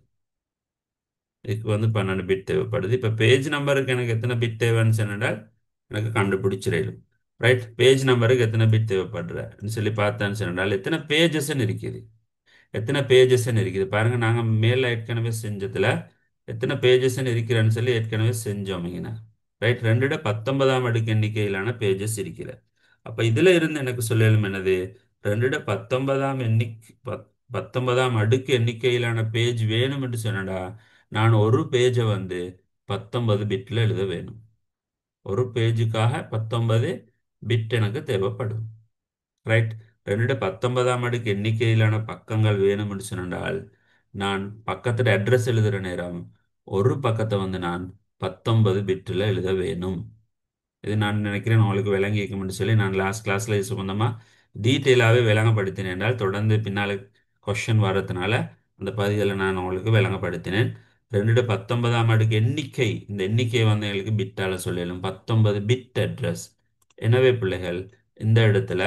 இதுக்கு வந்து 12 பிட் தேவைப்படுது. இப்போ பேஜ் நம்பருக்கு எனக்கு எத்தனை பிட் தேவைன்னு சொன்னால் எனக்கு கண்டுபிடிச்சிடலும். ரைட், பேஜ் நம்பருக்கு எத்தனை பிட் தேவைப்படுறன்னு சொல்லி பார்த்தேன்னு சொன்னால் எத்தனை பேஜஸ்ன்னு இருக்குது, எத்தனை பேஜஸ்ன்னு இருக்குது பாருங்க. நாங்கள் மேலே ஏற்கனவே செஞ்சதில் எத்தனை பேஜஸ்ன்னு இருக்கிறேன்னு சொல்லி ஏற்கனவே செஞ்சோம் இங்கே. ரைட், 2 19ஆம் அடுக்கு எண்ணிக்கையிலான பேஜஸ் இருக்கிற. அப்போ இதில் இருந்து எனக்கு சொல்லலும் என்னது, 19ஆம் அடுக்கு எண்ணிக்கையிலான பேஜ் வேணும் என்று சொன்னடா நான் ஒரு பேஜை வந்து 19 பிட்டில் எழுத வேணும். ஒரு பேஜுக்காக 19 பிட் எனக்கு தேவைப்படும். ரைட், 19ஆம் அடுக்கு எண்ணிக்கையிலான பக்கங்கள் வேணும் என்று சொன்னால் நான் பக்கத்தில் அட்ரஸ் எழுதுகிற நேரம் ஒரு பக்கத்தை வந்து நான் 19 பிட்டில் எழுத வேணும். இது நான் நினைக்கிறேன் உங்களுக்கு விளங்கிக்கும்னு சொல்லி நான் லாஸ்ட் கிளாஸில் இது சம்பந்தமாக டீட்டெயிலாகவே விளங்கப்படுத்தினேன் என்றால் தொடர்ந்து பின்னால் கொஷின் வர்றதுனால அந்த பகுதியில் நான் உங்களுக்கு விளங்கப்படுத்தினேன். 2 19ஆம் அடுக்கு எண்ணிக்கை, இந்த எண்ணிக்கையை வந்து எங்களுக்கு பிட்டால் சொல்லலும் 19 பிட் அட்ரஸ். எனவே பிள்ளைகள் இந்த இடத்துல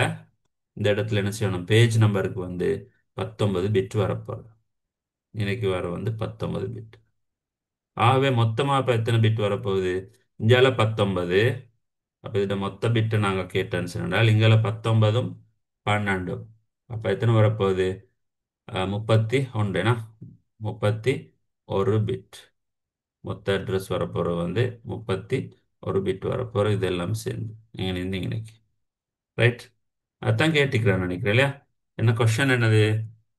இந்த இடத்துல என்ன செய்யணும், பேஜ் நம்பருக்கு வந்து 19 பிட் வரப்போகுது. இன்னைக்கு வர வந்து 19 பிட். ஆகவே மொத்தமாக இப்போ எத்தனை பிட் வரப்போகுது? இந்தியாவில் 19. அப்போ இதில் மொத்த பிட்டு நாங்கள் கேட்டேன்னு சொன்னால் இங்கே 19ம் 12. அப்போ எத்தனை வரப்போகுது? 31. 31 பிட். மொத்த அட்ரஸ் வரப்போகிறது வந்து 31 பிட் வரப்போகிற இதெல்லாம் சேர்ந்து நீங்கள் நின்று இன்னைக்கு ரைட். அதான் கேட்டுக்கிறேன் நினைக்கிறேன் இல்லையா? என்ன கொஷன் என்னது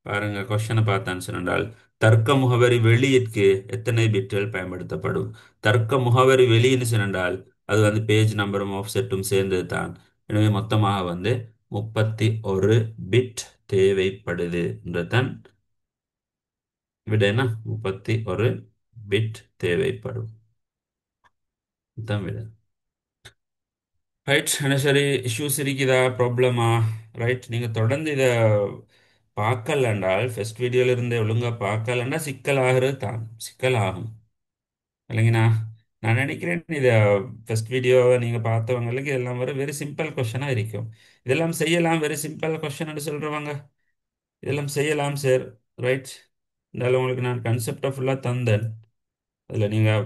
பாருங்க. கொஷனை பார்த்தான்னு சொன்னால் தர்க்க முகவரி வெளியிற்கு எத்தனை பிட்கள் பயன்படுத்தப்படும்? தர்க்க முகவரி வெளியின்னு சொன்னால் அது வந்து பேஜ் நம்பரும் ஆஃப்செட்டும் சேர்ந்தது தான். எனவே மொத்தமாக வந்து 31 பிட் தேவைப்படுது என்றதான் விட என்ன, 31 பிட் தேவைப்படும் தான் விட. ரைட். என்ன சரி இஷ்யூஸ் இருக்குதா, ப்ராப்ளமா? ரைட். நீங்கள் தொடர்ந்து இதை பார்க்கலன்றால் ஃபர்ஸ்ட் வீடியோல இருந்தே ஒழுங்காக பார்க்கலன்னா சிக்கல் ஆகிறது தான், சிக்கல் ஆகும் இல்லைங்கண்ணா. நான் நினைக்கிறேன் இதை ஃபர்ஸ்ட் வீடியோவை நீங்கள் பார்த்தவங்களுக்கு இதெல்லாம் வர வெரி சிம்பிள் கொஷனாக இருக்கும். இதெல்லாம் செய்யலாம், வெரி சிம்பிள் கொஷன் சொல்கிறவங்க இதெல்லாம் செய்யலாம் சார். ரைட். இருந்தாலும் உங்களுக்கு நான் கன்செப்டை ஃபுல்லாக தந்தேன். அதில் நீங்கள்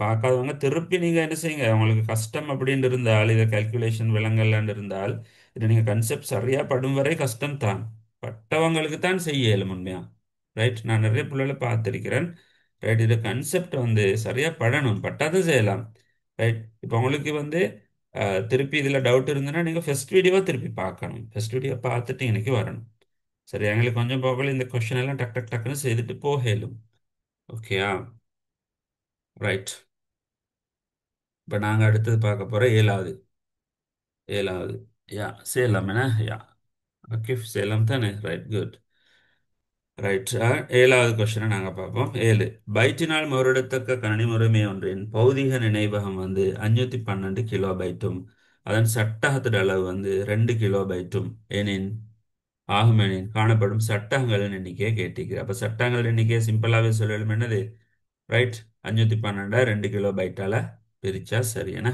பார்க்காதவங்க திருப்பி நீங்கள் என்ன செய்யுங்க, உங்களுக்கு கஷ்டம் அப்படின்னு இருந்தால் இதை கால்குலேஷன் விலங்கல்லான்னு இருந்தால் இது நீங்கள் கன்செப்ட் சரியாக படும் வரை கஷ்டம் தான். பட்டவங்களுக்கு தான் செய்ய இயலும் உண்மையா. ரைட். நான் நிறைய பிள்ளைகளை பார்த்துருக்கிறேன். ரைட். இது கன்செப்ட் வந்து சரியாக படணும், பட்டாதான் செய்யலாம். ரைட். இப்போ உங்களுக்கு வந்து திருப்பி இதில் டவுட் இருந்ததுன்னா நீங்கள் ஃபர்ஸ்ட் வீடியோவை திருப்பி பார்க்கணும். ஃபர்ஸ்ட் வீடியோ பார்த்துட்டு இன்னைக்கு வரணும். சரி. எங்களுக்கு கொஞ்சம் போகல இந்த கொஷின் எல்லாம் டக் டக் டக்குன்னு செய்துட்டு போகலும். ஓகேயா? ரைட். இப்போ நாங்கள் அடுத்தது பார்க்க போகிற 7வது. 7வது. யா சேலம் என்ன? யா ஓகே சேலம் தானே. Right good. ரைட். 7வது கொஸ்டினை நாங்கள் பார்ப்போம். 7 பைட்டினால் முறையிடத்தக்க கணினி முறைமை ஒன்றின் பௌதிக நினைவகம் வந்து 512 கிலோ பைட்டும் அதன் சட்டகத்திட அளவு வந்து 2 கிலோ பைட்டும் எனின் ஆகுமெனின் காணப்படும் சட்டகங்களின் எண்ணிக்கையை கேட்டிருக்கிறேன். அப்போ சட்டங்கள் எண்ணிக்கையை சிம்பிளாகவே சொல்லலும் என்னது? ரைட். 512 2 கிலோ பைட்டால பிரிச்சா சரி என்ன.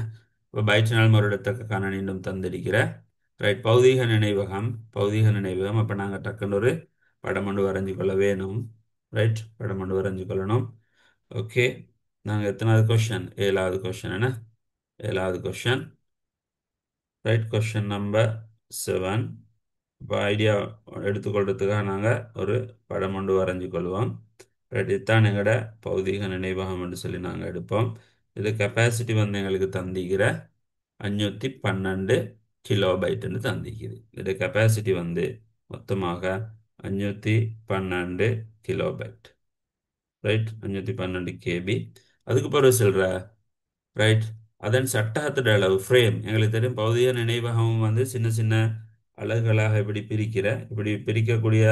இப்போ பைட்டினால் முறையிடத்தக்க கணனிலும் தந்திருக்கிற ரைட். பௌதீக நினைவகம் அப்போ நாங்கள் டக்குன்னு ஒரு படம் ஒன்று வரைஞ்சு கொள்ள வேணும். ரைட். படம் ஒன்று வரைஞ்சு கொள்ளணும். ஓகே. நாங்கள் எத்தனாவது கொஷன்? 7வது கொஷன் என்ன? 7வது கொஷன். ரைட். Question number 7. இப்போ ஐடியா எடுத்துக்கொள்றதுக்காக நாங்கள் ஒரு படம் ஒன்று வரைஞ்சு கொள்வோம். ரைட். இதுதான் எங்களோட பௌதீக நினைவகம் என்று சொல்லி நாங்கள் எடுப்போம். இது கெப்பாசிட்டி வந்து எங்களுக்கு தந்திக்கிற 512 கிலோ பைட்டுன்னு தந்திக்குது. இது கெப்பாசிட்டி வந்து மொத்தமாக 512 கிலோ பைட். ரைட். 512 கேபி. அதுக்கு பிறகு சொல்கிற ரைட். அதன் சட்டகத்தோட அளவு ஃப்ரேம் எங்களுக்கு தெரியும். பௌதிக நினைவகம் வந்து சின்ன சின்ன அலகுகளாக இப்படி பிரிக்கக்கூடிய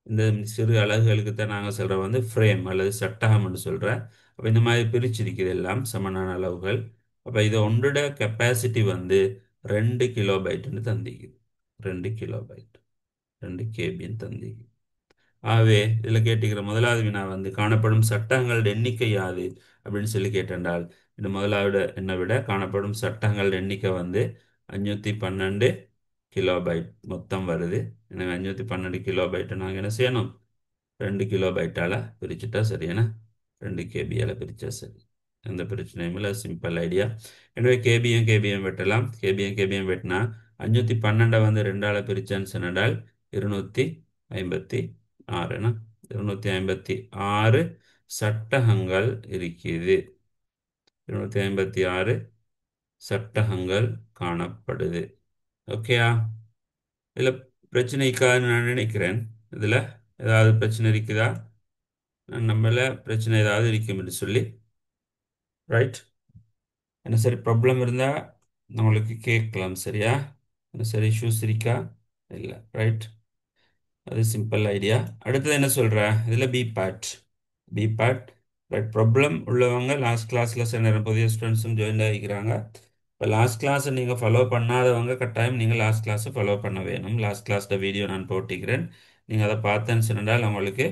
இந்த சிறு அலகுகளுக்கு தான் நாங்கள் சொல்கிறோம் வந்து ஃப்ரேம் அல்லது சட்டகம்னு சொல்கிறேன். அப்போ இந்த மாதிரி பிரிச்சிருக்கிறது எல்லாம் சமனான அளவுகள். அப்போ இது ஒன்றோட கெப்பாசிட்டி வந்து 2 கிலோ பைட்டுன்னு தந்திக்குது. 2 kilo byte, 2 கேபின்னு தந்திக்குது. ஆகவே இதில் கேட்டுக்கிற முதலாவது வினா வந்து காணப்படும் சட்டங்கள் எண்ணிக்கை யாது அப்படின்னு சொல்லி கேட்டென்றால் இந்த முதலாவது என்னை விட காணப்படும் சட்டங்கள் எண்ணிக்கை வந்து 512 கிலோ பைட் மொத்தம் வருது. எனவே 512 கிலோ பைட்டை நாங்கள் என்ன செய்யணும்? 2 கிலோ பைட்டால் பிரிச்சுட்டா சரி என்ன. 2 கேபியால் பிரித்தா சரி. எந்த பிரச்சனையும் இல்லை. Simple idea. எனவே கேபிஎம் வெட்டலாம். கேபிஎம் வெட்டினா 512 வந்து 2ஆல் பிரிச்சான்னு சொன்னால் 256 என்ன. 256 சட்டகங்கள் இருக்குது. 256 சட்டகங்கள் காணப்படுது. ஓகேயா? இதில் பிரச்சனை இருக்காதுன்னு நான் நினைக்கிறேன். இதில் ஏதாவது பிரச்சனை இருக்குதா? நான் நம்மள பிரச்சனை ஏதாவது இருக்கும் என்று சொல்லி ரைட். என்ன சரி ப்ராப்ளம் இருந்தால் நம்மளுக்கு கேட்கலாம். சரியா? என்ன சரி இஷ்யூஸ் இருக்கா? இல்லை. ரைட். அது சிம்பிள் ஐடியா. அடுத்தது என்ன சொல்கிற? இதில் பி பார்ட். ரைட், ப்ராப்ளம் உள்ளவங்க லாஸ்ட் கிளாஸில் சில நேரம் புதிய ஸ்டூடெண்ட்ஸும் ஜாயின் ஆகிக்கிறாங்க. இப்போ லாஸ்ட் கிளாஸை நீங்கள் ஃபாலோ பண்ணாதவங்க கட்டாயம் நீங்கள் லாஸ்ட் கிளாஸை ஃபாலோ பண்ண வேணும். லாஸ்ட் கிளாஸில் வீடியோ நான் போட்டிக்கிறேன். நீங்கள் அதை பார்த்தேன்னு சொன்னால் உங்களுக்கு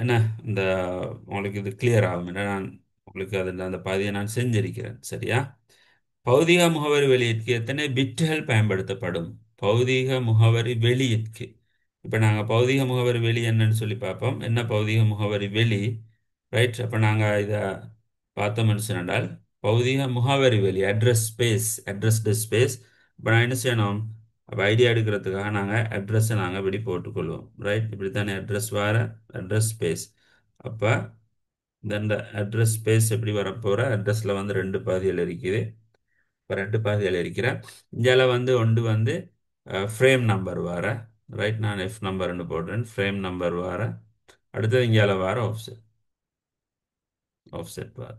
என்ன இந்த உங்களுக்கு இது கிளியர் ஆகும். ஏன்னா நான் உங்களுக்கு அதில் அந்த பாதியை நான் செஞ்சிருக்கிறேன். சரியா? பௌதிக முகவரி வெளியீட்டுக்கு எத்தனை பிட்டுகள் பயன்படுத்தப்படும்? பௌதிக முகவரி வெளியீட்டுக்கு இப்போ நாங்கள் பௌதிக முகவரி வெளி என்னன்னு சொல்லி பார்ப்போம். என்ன பௌதிக முகவரி வெளி? ரைட், அப்போ நாங்கள் இதை பார்த்தோம்னு சொன்னால் பௌதிக முகவரி வெளி அட்ரஸ் ஸ்பேஸ், அட்ரஸ்டு ஸ்பேஸ். இப்போ நான் என்ன செய்யணும்? அப்போ ஐடியா எடுக்கிறதுக்காக நாங்கள் அட்ரஸை நாங்கள் இப்படி போட்டுக்கொள்வோம். ரைட், இப்படி தானே அட்ரஸ் வர அட்ரஸ் ஸ்பேஸ். அப்போ இந்த அட்ரஸ் ஸ்பேஸ் எப்படி வரப்போகிற அட்ரஸில் வந்து ரெண்டு பாதிகள் இருக்குது. இப்போ ரெண்டு பாதிகள் இருக்கிறேன். இந்தியாவில் வந்து ஒன்று வந்து ஃப்ரேம் நம்பர் வர. ரைட், நான் எஃப் நம்பர்னு போடுறேன். ஃப்ரேம் நம்பர் வர. அடுத்தது இந்தியாவில் வர ஆஃப்செட், ஆஃப்செட் வர.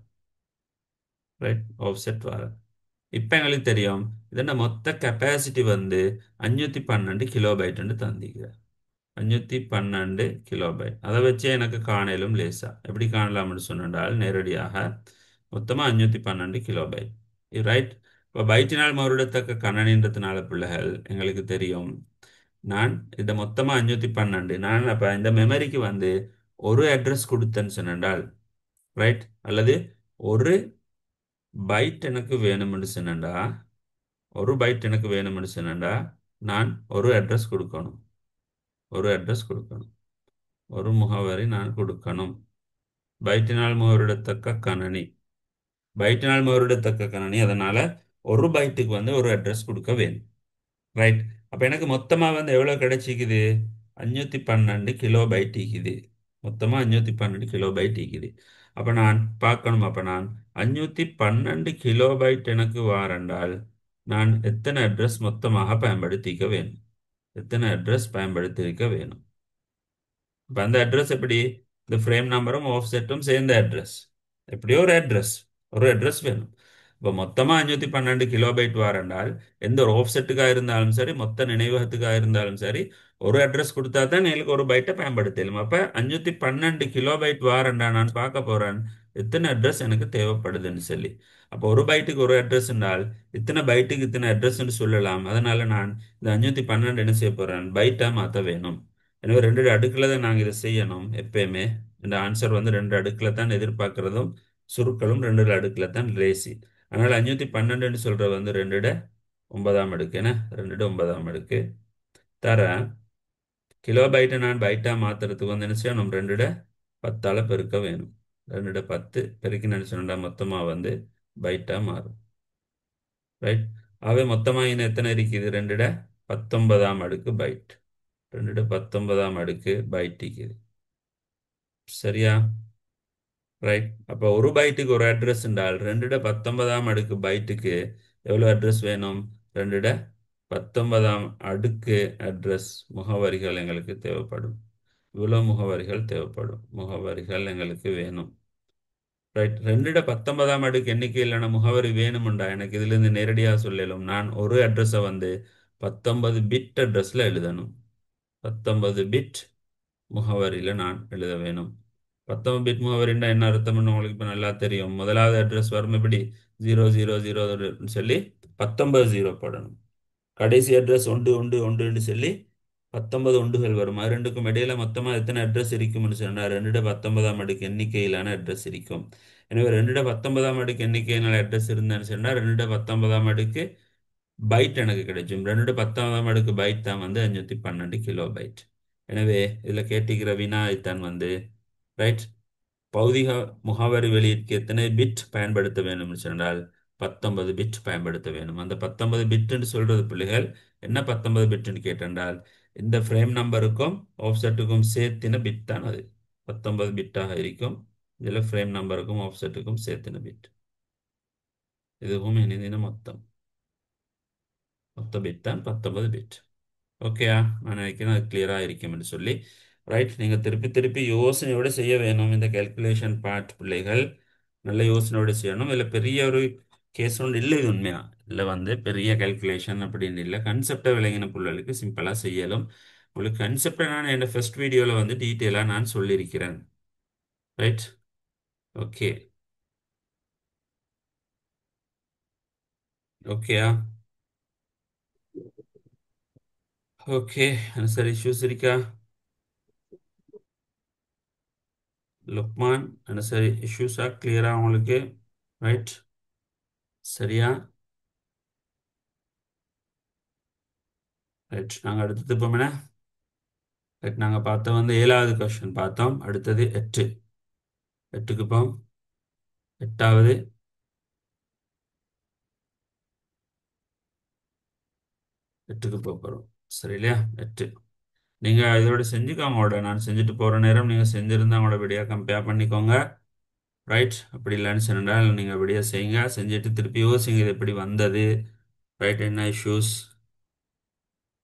ரைட், ஆஃப்செட் வர. இப்போ எங்களுக்கு தெரியும் இதோட மொத்த கெப்பாசிட்டி வந்து 512 கிலோபைட்டுன்னு தந்திக்கிறேன். 512 கிலோபைட். அதை வச்சு எனக்கு காணலும் லேசா எப்படி காணலாம்னு சொன்னால் நேரடியாக மொத்தமாக 512 கிலோபைட். ரைட், இப்போ பைட்டினால் மறுடத்தக்க கணனின்றதுனால பிள்ளைகள் எங்களுக்கு தெரியும் நான் இதை மொத்தமாக 512 நான் அப்போ இந்த மெமரிக்கு வந்து ஒரு அட்ரஸ் கொடுத்தேன்னு சொன்னால் ரைட், அல்லது ஒரு பைட் எனக்கு வேணும்னு சொன்னேன்டா, ஒரு பைட் எனக்கு வேணும்னு சொன்னேன்டா நான் ஒரு அட்ரஸ் கொடுக்கணும், ஒரு அட்ரஸ் கொடுக்கணும், ஒரு முகவரி நான் கொடுக்கணும். பைட்டினால் முகவரிடத்தக்க கணனி, பைட்டினால் முகவரிடத்தக்க கணனி. அதனால ஒரு பைட்டுக்கு வந்து ஒரு அட்ரஸ் கொடுக்க வேணும். ரைட், அப்போ எனக்கு மொத்தமாக வந்து எவ்வளோ கிடைச்சிக்குது? 512 கிலோபைட் இருக்குது. மொத்தமாக 512 கிலோபைட் இருக்குது. அப்போ நான் பார்க்கணும். அப்போ நான் 512 கிலோபைட் எனக்கு வாரண்டால் நான் எத்தனை அட்ரஸ் மொத்தமாக பயன்படுத்திக்க வேணும்? எத்தனை அட்ரஸ் பயன்படுத்தியிருக்க வேணும்? இப்போ அந்த அட்ரஸ் எப்படி? இந்த ஃப்ரேம் நம்பரும் ஆஃப் செட்டும் சேர்ந்த அட்ரஸ். எப்படியோ ஒரு அட்ரஸ் வேணும். இப்போ மொத்தமாக 512 கிலோபைட் வாரண்டால் எந்த ஒரு ஆஃப் செட்டுக்காக இருந்தாலும் சரி, மொத்த நினைவகத்துக்காக இருந்தாலும் சரி, ஒரு அட்ரஸ் கொடுத்தா தான் எனக்கு ஒரு பைட்டை பயன்படுத்தலும். அப்போ 512 கிலோபைட் வாரண்டா நான் பார்க்க போகிறேன் எத்தனை அட்ரஸ் எனக்கு தேவைப்படுதுன்னு சொல்லி. அப்போ ஒரு பைட்டுக்கு ஒரு அட்ரஸ் என்றால் இத்தனை பைட்டுக்கு இத்தனை அட்ரஸ்ன்னு சொல்லலாம். அதனால நான் இந்த 512 என்ன செய்ய போகிறேன்? பைட்டாக மாற்ற வேணும். எனவே ரெண்டு அடுக்கில் தான் நாங்கள் இதை செய்யணும். எப்பயுமே இந்த ஆன்சர் வந்து ரெண்டு அடுக்கில் தான் எதிர்பார்க்குறதும் சுருக்களும் ரெண்டு அடுக்கில் தான் லேசி. அதனால் 512 சொல்கிறது வந்து 2/9 என்ன? 2/9 தர கிலோபைட்டை நான் பைட்டாக மாற்றுறதுக்கு வந்து என்ன செய்யணும்? 2/10 பெருக்க வேணும். 2/10 பெருக்கி நினச்சோம்னா மொத்தமாக வந்து பைட்டாக மாறும். ரைட், ஆகவே மொத்தமாக இன்னும் எத்தனை இருக்குது? 2/19 பைட். 2/19 பைட் இருக்குது. சரியா? ரைட், அப்போ ஒரு பைட்டுக்கு ஒரு அட்ரஸ் என்றால் 2/19 பைட்டுக்கு எவ்வளோ அட்ரஸ் வேணும்? 2/19 அட்ரஸ் முகவரிகள் எங்களுக்கு தேவைப்படும். இவ்வளோ முகவரிகள் தேவைப்படும். முகவரிகள் எங்களுக்கு வேணும். ரைட், 2/19 எண்ணிக்கையிலான முகவரி வேணும்ண்டா எனக்கு இதிலிருந்து நேரடியாக சொல்லலும். நான் ஒரு அட்ரஸை வந்து 19 பிட் அட்ரஸில் எழுதணும். 19 பிட் முகவரியில் நான் எழுத வேணும். 19 பிட் முகவரின்னா என்ன அர்த்தம்னு உங்களுக்கு இப்போ நல்லா தெரியும். முதலாவது அட்ரஸ் வரும் எப்படி? 000 சொல்லி 19 0 போடணும். கடைசி அட்ரஸ் 111 சொல்லி 19 ஒன்றுகள் வரும். அது ரெண்டுக்கும் இடையில மொத்தமாக எத்தனை அட்ரஸ் இருக்கும்னு சொன்னால் 2/19 எண்ணிக்கையிலான அட்ரஸ் இருக்கும். எனவே 2/19 எண்ணிக்கையிலான அட்ரஸ் இருந்தேன்னு சொன்னால் 2/19 பைட் எனக்கு கிடைக்கும். 2/19 பைட் தான் வந்து 512 கிலோபைட். எனவே இதில் கேட்டுக்கிற வினா தான் வந்து ரைட், பௌதிக முகவரி வெளியீட்டுக்கு எத்தனை பிட் பயன்படுத்த வேணும்னு சொன்னால் 19 பிட் பயன்படுத்த வேணும். அந்த 19 பிட்னு சொல்றது பிள்ளைகள் என்ன? 19 பிட்னு கேட்டென்றால் இந்த ஃப்ரேம் நம்பருக்கும் ஆஃப்செட்டுக்கும் சேர்த்தின பிட் தான் அது. 19 பிட்டாக இருக்கும். இதில் ஃப்ரேம் நம்பருக்கும் ஆஃப்செட்டுக்கும் சேர்த்தின பிட். இதுவும் இணைந்தின மொத்த பிட் தான் 19 பிட். ஓகேயா? நான் நினைக்கிறேன் அது கிளியராக இருக்கும்னு சொல்லி. ரைட், நீங்கள் திருப்பி திருப்பி யோசனையோடு செய்ய வேணும். இந்த கேல்குலேஷன் பார்ட் பிள்ளைகள் நல்ல யோசனையோடு செய்யணும். இதில் பெரிய ஒரு கேஸ் ஒன்று இல்லை. இது உண்மையா இல்லை வந்து பெரிய கேல்குலேஷன் அப்படின்னு இல்லை. கன்செப்டை விளங்கின பிள்ளைகளுக்கு சிம்பிளாக செய்யலும். உங்களுக்கு கன்செப்டை நான் என்னோட ஃபர்ஸ்ட் வீடியோவில் வந்து டீட்டெயிலாக நான் சொல்லியிருக்கிறேன். ரைட். ஓகே. ஓகேயா? ஓகே. சரி, இஷ்யூஸ் இருக்கா? லுக்மான், சரி, இஷ்யூஸா கிளியரா உங்களுக்கு? ரைட். சரியா? ரைட். நாங்கள் அடுத்தது இப்போ என்ன? ரைட், நாங்கள் பார்த்தோம் வந்து 7வது கொஸ்டின் பார்த்தோம். அடுத்தது 8. 8க்கு இப்போ 8வது. 8க்கு போக போகிறோம். சரி இல்லையா? 8. நீங்கள் இதோட செஞ்சுக்கோங்க. உங்களோட நான் செஞ்சுட்டு போகிற நேரம் நீங்கள் செஞ்சுருந்தா உங்களோட வீடியோ கம்பேர் பண்ணிக்கோங்க. ரைட். அப்படி இல்லைன்னு சொன்னால் நீங்கள் வீடியோ செய்யுங்க. செஞ்சுட்டு திருப்பி யோசிங்க இது எப்படி வந்தது. ரைட். என்ன இஷ்யூஸ்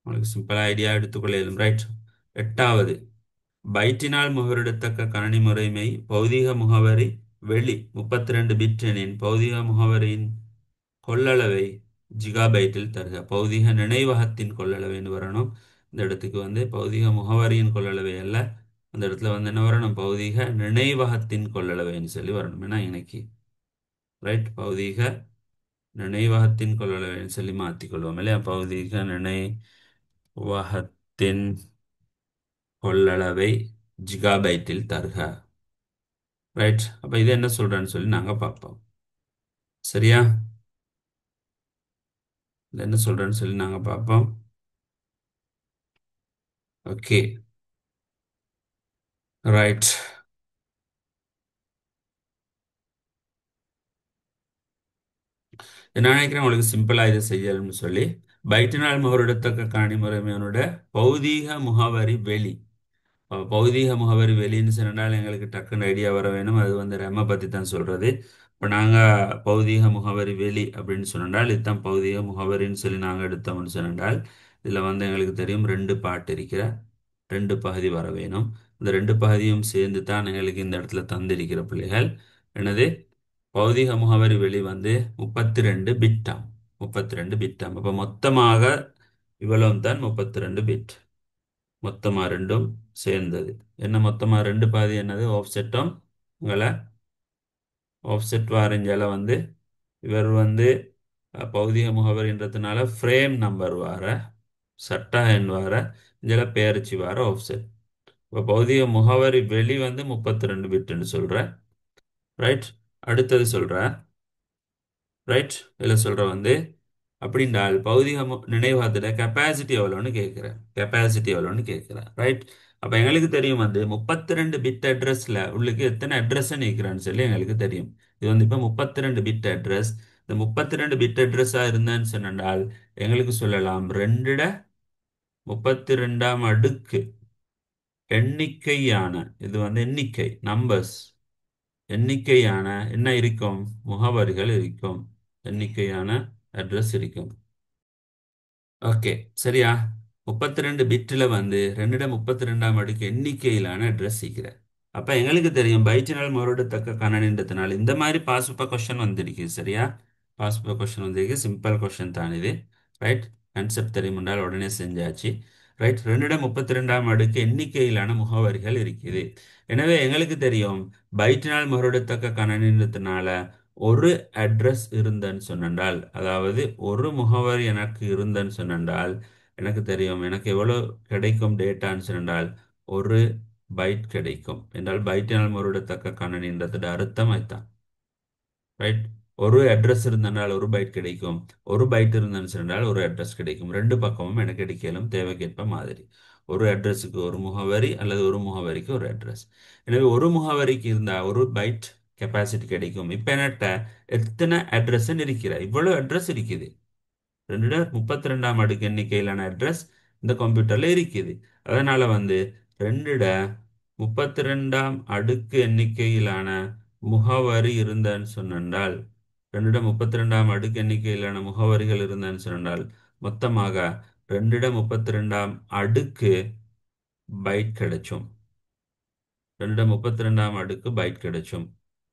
உங்களுக்கு சிம்பிளாக ஐடியா எடுத்துக்கொள்ள இயலும். ரைட். 8வது. பைட்டினால் முகவரிடத்தக்க கணனி முறைமை பௌதிக முகவரி வெளி 32 பிட் எனின் பௌதிக முகவரியின் கொள்ளளவை ஜிகாபைட்டில் தருக. பௌதிக நினைவகத்தின் கொள்ளளவைன்னு வரணும். இந்த இடத்துக்கு வந்து பௌதிக முகவரியின் கொள்ளளவை அல்ல, அந்த இடத்துல வந்து என்ன வரணும்? பௌதிக நினைவகத்தின் கொள்ளளவைன்னு சொல்லி வரணும். ஏன்னா இன்னைக்கு ரைட் பௌதிக நினைவகத்தின் கொள்ளளவைன்னு சொல்லி மாற்றிக்கொள்வோம் இல்லையா? பௌதிக நினைவகத்தின் கொள்ளளவை ஜிகாபைட்டில் தருக. ரைட். அப்போ இது என்ன சொல்கிறேன்னு சொல்லி நாங்கள் பார்ப்போம். சரியா? இது என்ன சொல்கிறேன்னு சொல்லி நாங்கள் பார்ப்போம். ஓகே. ரைட். நான் நினைக்கிறேன் உங்களுக்கு சிம்பிளாக இதை செய்யணும்னு சொல்லி. பைட்டினால் முகவரிடத்தக்க கணினி முறைமையோட பௌதீக முகவரி வெளி. பௌதீக முகவரி வெளின்னு சொன்னால் எங்களுக்கு டக்குன்னு ஐடியா வர வேணும். அது வந்து ரெம்ம பற்றி தான் சொல்கிறது. இப்போ நாங்கள் பௌதீக முகவரி வெளி அப்படின்னு சொன்னால் இதுதான் பௌதீக முகவரின்னு சொல்லி நாங்கள் எடுத்தோம்னு சொன்னால் இதில் வந்து எங்களுக்கு தெரியும் 2 பாட்டு இருக்கிற 2 பகுதி வர வேணும். இந்த 2 பகுதியும் சேர்ந்து தான் எங்களுக்கு இந்த இடத்துல தந்திருக்கிற பிள்ளைகள். என்னது? பௌதிக முகவரி வெளி வந்து 32 பிட்டாம். 32 பிட்டாம். அப்போ மொத்தமாக இவ்வளவு தான் 32 பிட். மொத்தமாக ரெண்டும் சேர்ந்தது. என்ன மொத்தமாக 2 பாதி என்னது? ஆஃப்செட்டும் உங்களை ஆஃப்செட் வாரஞ்சால வந்து இவர் வந்து பௌதிக முகவரின்றதுனால ஃப்ரேம் நம்பர் வார சட்டா எண் வார இதில் பெயர்ச்சி வார ஆஃப்செட். இப்போ பௌதிக முகவரி வெளி வந்து 32 பிட்டுன்னு சொல்கிறேன். ரைட். அடுத்தது சொல்கிறேன். ரைட். இதில் சொல்கிற வந்து அப்படின்றால் பௌதிக நினைவகத்தில் கெப்பாசிட்டி எவ்வளோன்னு கேட்குறேன். கெப்பாசிட்டி எவ்வளோன்னு கேட்குறேன். ரைட். அப்போ எங்களுக்கு தெரியும் வந்து 32 பிட் அட்ரஸில் உள்ளுக்கு எத்தனை அட்ரஸ் நிற்கிறான்னு சொல்லி எங்களுக்கு தெரியும். இது வந்து இப்போ 32 பிட் அட்ரஸ். இந்த 32 பிட் அட்ரஸாக இருந்தேன்னு சொன்னால் எங்களுக்கு சொல்லலாம் 2 32ஆம் அடுக்கு எண்ணிக்கையான, இது வந்து எண்ணிக்கை நம்பர்ஸ், எண்ணிக்கையான என்ன இருக்கும்? முகவரிகள் இருக்கும். எண்ணிக்கையான அட்ரஸ் இருக்கும். ஓகே. சரியா? 32 பிட்டில் வந்து 2 32ஆம் அடுக்கு எண்ணிக்கையிலான அட்ரஸ் சீக்கிரம். அப்போ எங்களுக்கு தெரியும் பைட்டினால் முரடத்தக்க கணனின்றதுனால இந்த மாதிரி பாஸ்பா கொஸ்டின் வந்திருக்கு. சரியா? பாஸ்பா கொஸ்டின் வந்திருக்கு. சிம்பிள் கொஸ்டின் தான் இது. ரைட். கன்செப்ட் தெரியுமென்றால் உடனே செஞ்சாச்சு. ரைட். 2 32ஆம் அடுக்கு எண்ணிக்கையிலான முகவரிகள் இருக்குது. எனவே எங்களுக்கு தெரியும் பைட்டினால் முரடத்தக்க கணனின்றதுனால ஒரு அட்ரஸ் இருந்தேன்னு சொன்னால், அதாவது ஒரு முகவரி எனக்கு இருந்தேன்னு சொன்னால் எனக்கு தெரியும் எனக்கு எவ்வளோ கிடைக்கும் டேட்டான்னு சொன்னால் ஒரு பைட் கிடைக்கும் என்றால் பைட்டினால் முறையிடத்தக்க கணனின்றதோட அர்த்தம் அதுதான். ரைட். ஒரு அட்ரஸ் இருந்தால் ஒரு பைட் கிடைக்கும். ஒரு பைட் இருந்தேன்னு சொன்னால் ஒரு அட்ரஸ் கிடைக்கும். 2 பக்கமும் எனக்கு கிடைக்கலும் தேவைக்கேற்ப மாதிரி. ஒரு அட்ரஸுக்கு ஒரு முகவரி அல்லது ஒரு முகவரிக்கு ஒரு அட்ரஸ். எனவே ஒரு முகவரிக்கு இருந்தால் ஒரு பைட் கெப்பாசிட்டி கிடைக்கும். இப்போ என்னட்ட எத்தனை அட்ரஸ் இருக்கிற? இவ்வளோ அட்ரஸ் இருக்குது. 2 32ஆம் அடுக்கு எண்ணிக்கையிலான அட்ரஸ் இந்த கம்ப்யூட்டரில் இருக்குது. அதனால் வந்து 2 32ஆம் அடுக்கு எண்ணிக்கையிலான முகவரி இருந்தேன்னு சொன்னால் 2 32ஆம் அடுக்கு எண்ணிக்கையிலான முகவரிகள் இருந்தேன்னு சொன்னால் மொத்தமாக 2 32ஆம் அடுக்கு பைட் கிடைச்சும். 2 32ஆம் அடுக்கு பைட் கிடைச்சும்.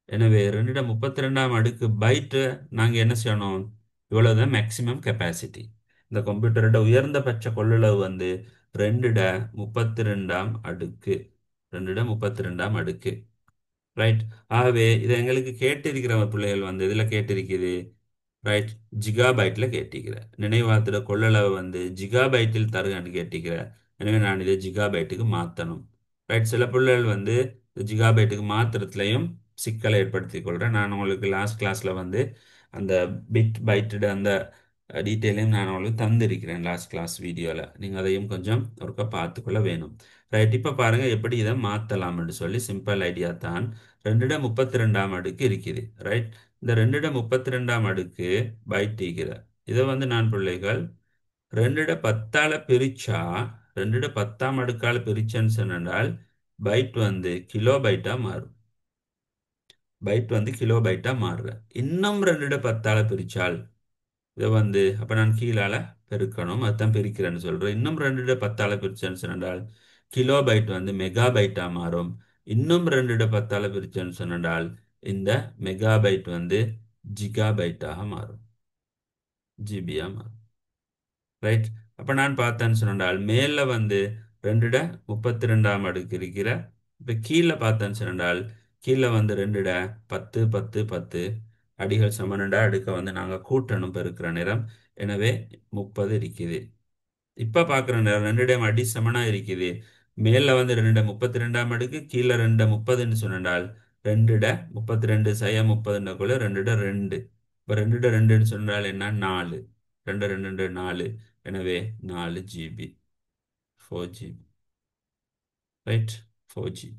எனவே 2 32ஆம் அடுக்கு பைட்டு நாங்கள் என்ன செய்யணும்? இவ்வளவுதான் மேக்சிமம் கெப்பாசிட்டி. இந்த கம்ப்யூட்டரோட உயர்ந்தபட்ச கொள்ளளவு வந்து 2 32ஆம் அடுக்கு. 2 32ஆம் அடுக்கு. ரைட். ஆகவே இதை எங்களுக்கு கேட்டிருக்கிற பிள்ளைகள் வந்து இதில் கேட்டிருக்குது. ரைட். ஜிகாபைட்டில் கேட்டிருக்கிற நினைவாத்திர கொள்ளளவு வந்து ஜிகாபைட்டில் தருகன்னு கேட்டிருக்கிற. எனவே நான் இதை ஜிகாபைட்டுக்கு மாற்றணும். ரைட். சில பிள்ளைகள் வந்து ஜிகாபைட்டுக்கு மாத்திரத்துலையும் சிக்கலை ஏற்படுத்திக் கொள்கிறேன். நான் உங்களுக்கு லாஸ்ட் கிளாஸில் வந்து அந்த பிட் பைட்டட் அந்த டீட்டெயிலையும் நான் உங்களுக்கு தந்திருக்கிறேன் லாஸ்ட் கிளாஸ் வீடியோவில். நீங்கள் அதையும் கொஞ்சம் ஒருக்கா பார்த்துக்கொள்ள வேணும். ரைட். இப்போ பாருங்கள் எப்படி இதை மாற்றலாம்னு சொல்லி சிம்பிள் ஐடியா தான். 2 32 அடுக்கு இருக்குது. ரைட். இந்த 2 32 பைட் இருக்கிற இதை வந்து நான் பிள்ளைகள் 2 10 பிரிச்சா 2 10 பிரிச்சேன்னு சொன்னால் பைட் வந்து கிலோ பைட்டா மாறும். பைட் வந்து கிலோ பைட்டா மாறுற. இன்னும் 2 10 பிரிச்சால் இதை வந்து அப்போ நான் கீழால பெருக்கணும். அதுதான் பிரிக்கிறேன்னு சொல்கிறேன். இன்னும் 2 10 பிரிச்சேன்னு சொன்னால் கிலோ பைட் வந்து மெகா பைட்டா மாறும். இன்னும் 2 10 பிரிச்சேன்னு சொன்னால் இந்த மெகா பைட் வந்து ஜிகா பைட்டாக மாறும். ஜிபியா மாறும். ரைட். அப்போ நான் பார்த்தேன்னு சொன்னால் மேலே வந்து 2 32 இருக்கிற. இப்போ கீழே பார்த்தேன்னு சொன்னால் கீழே வந்து 2 10 10 10 அடிகள் சமனண்டா அடுக்க வந்து நாங்கள் கூட்டணும் பெருக்கிற நேரம். எனவே 30 இருக்குது. இப்போ பார்க்குற நேரம் 2 அடி சமனாக இருக்குது. மேலே வந்து 2 32 கீழே 2 30ன்னு சொன்னால் 2 32 30க்குள்ள 2 இப்போ 2 சொன்னால் என்ன 4. 2 4. எனவே 4 GB. 4 GB. ரைட். 4 GB.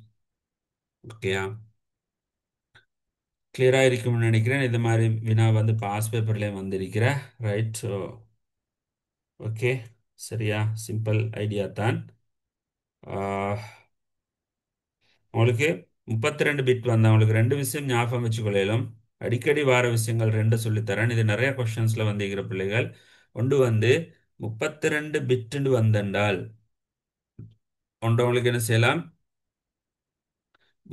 ஓகேயா? கிளியராக இருக்கும்னு நினைக்கிறேன். இது மாதிரி வினா வந்து பாஸ் பேப்பர்லேயும் வந்திருக்கிற. ரைட். So okay. சரியா? சிம்பிள் ஐடியா தான். ஆஹ், உங்களுக்கு 32 பிட் வந்து அவங்களுக்கு ரெண்டு விஷயம் ஞாபகம் வச்சுக்கொள்ளும். அடிக்கடி வார விஷயங்கள் ரெண்டு சொல்லித்தரேன். இது நிறைய கொஸ்டின்ஸில் வந்திருக்கிற பிள்ளைகள். ஒன்று வந்து 32 பிட்டுன்னு வந்தென்றால் ஒன்று உங்களுக்கு என்ன செய்யலாம்.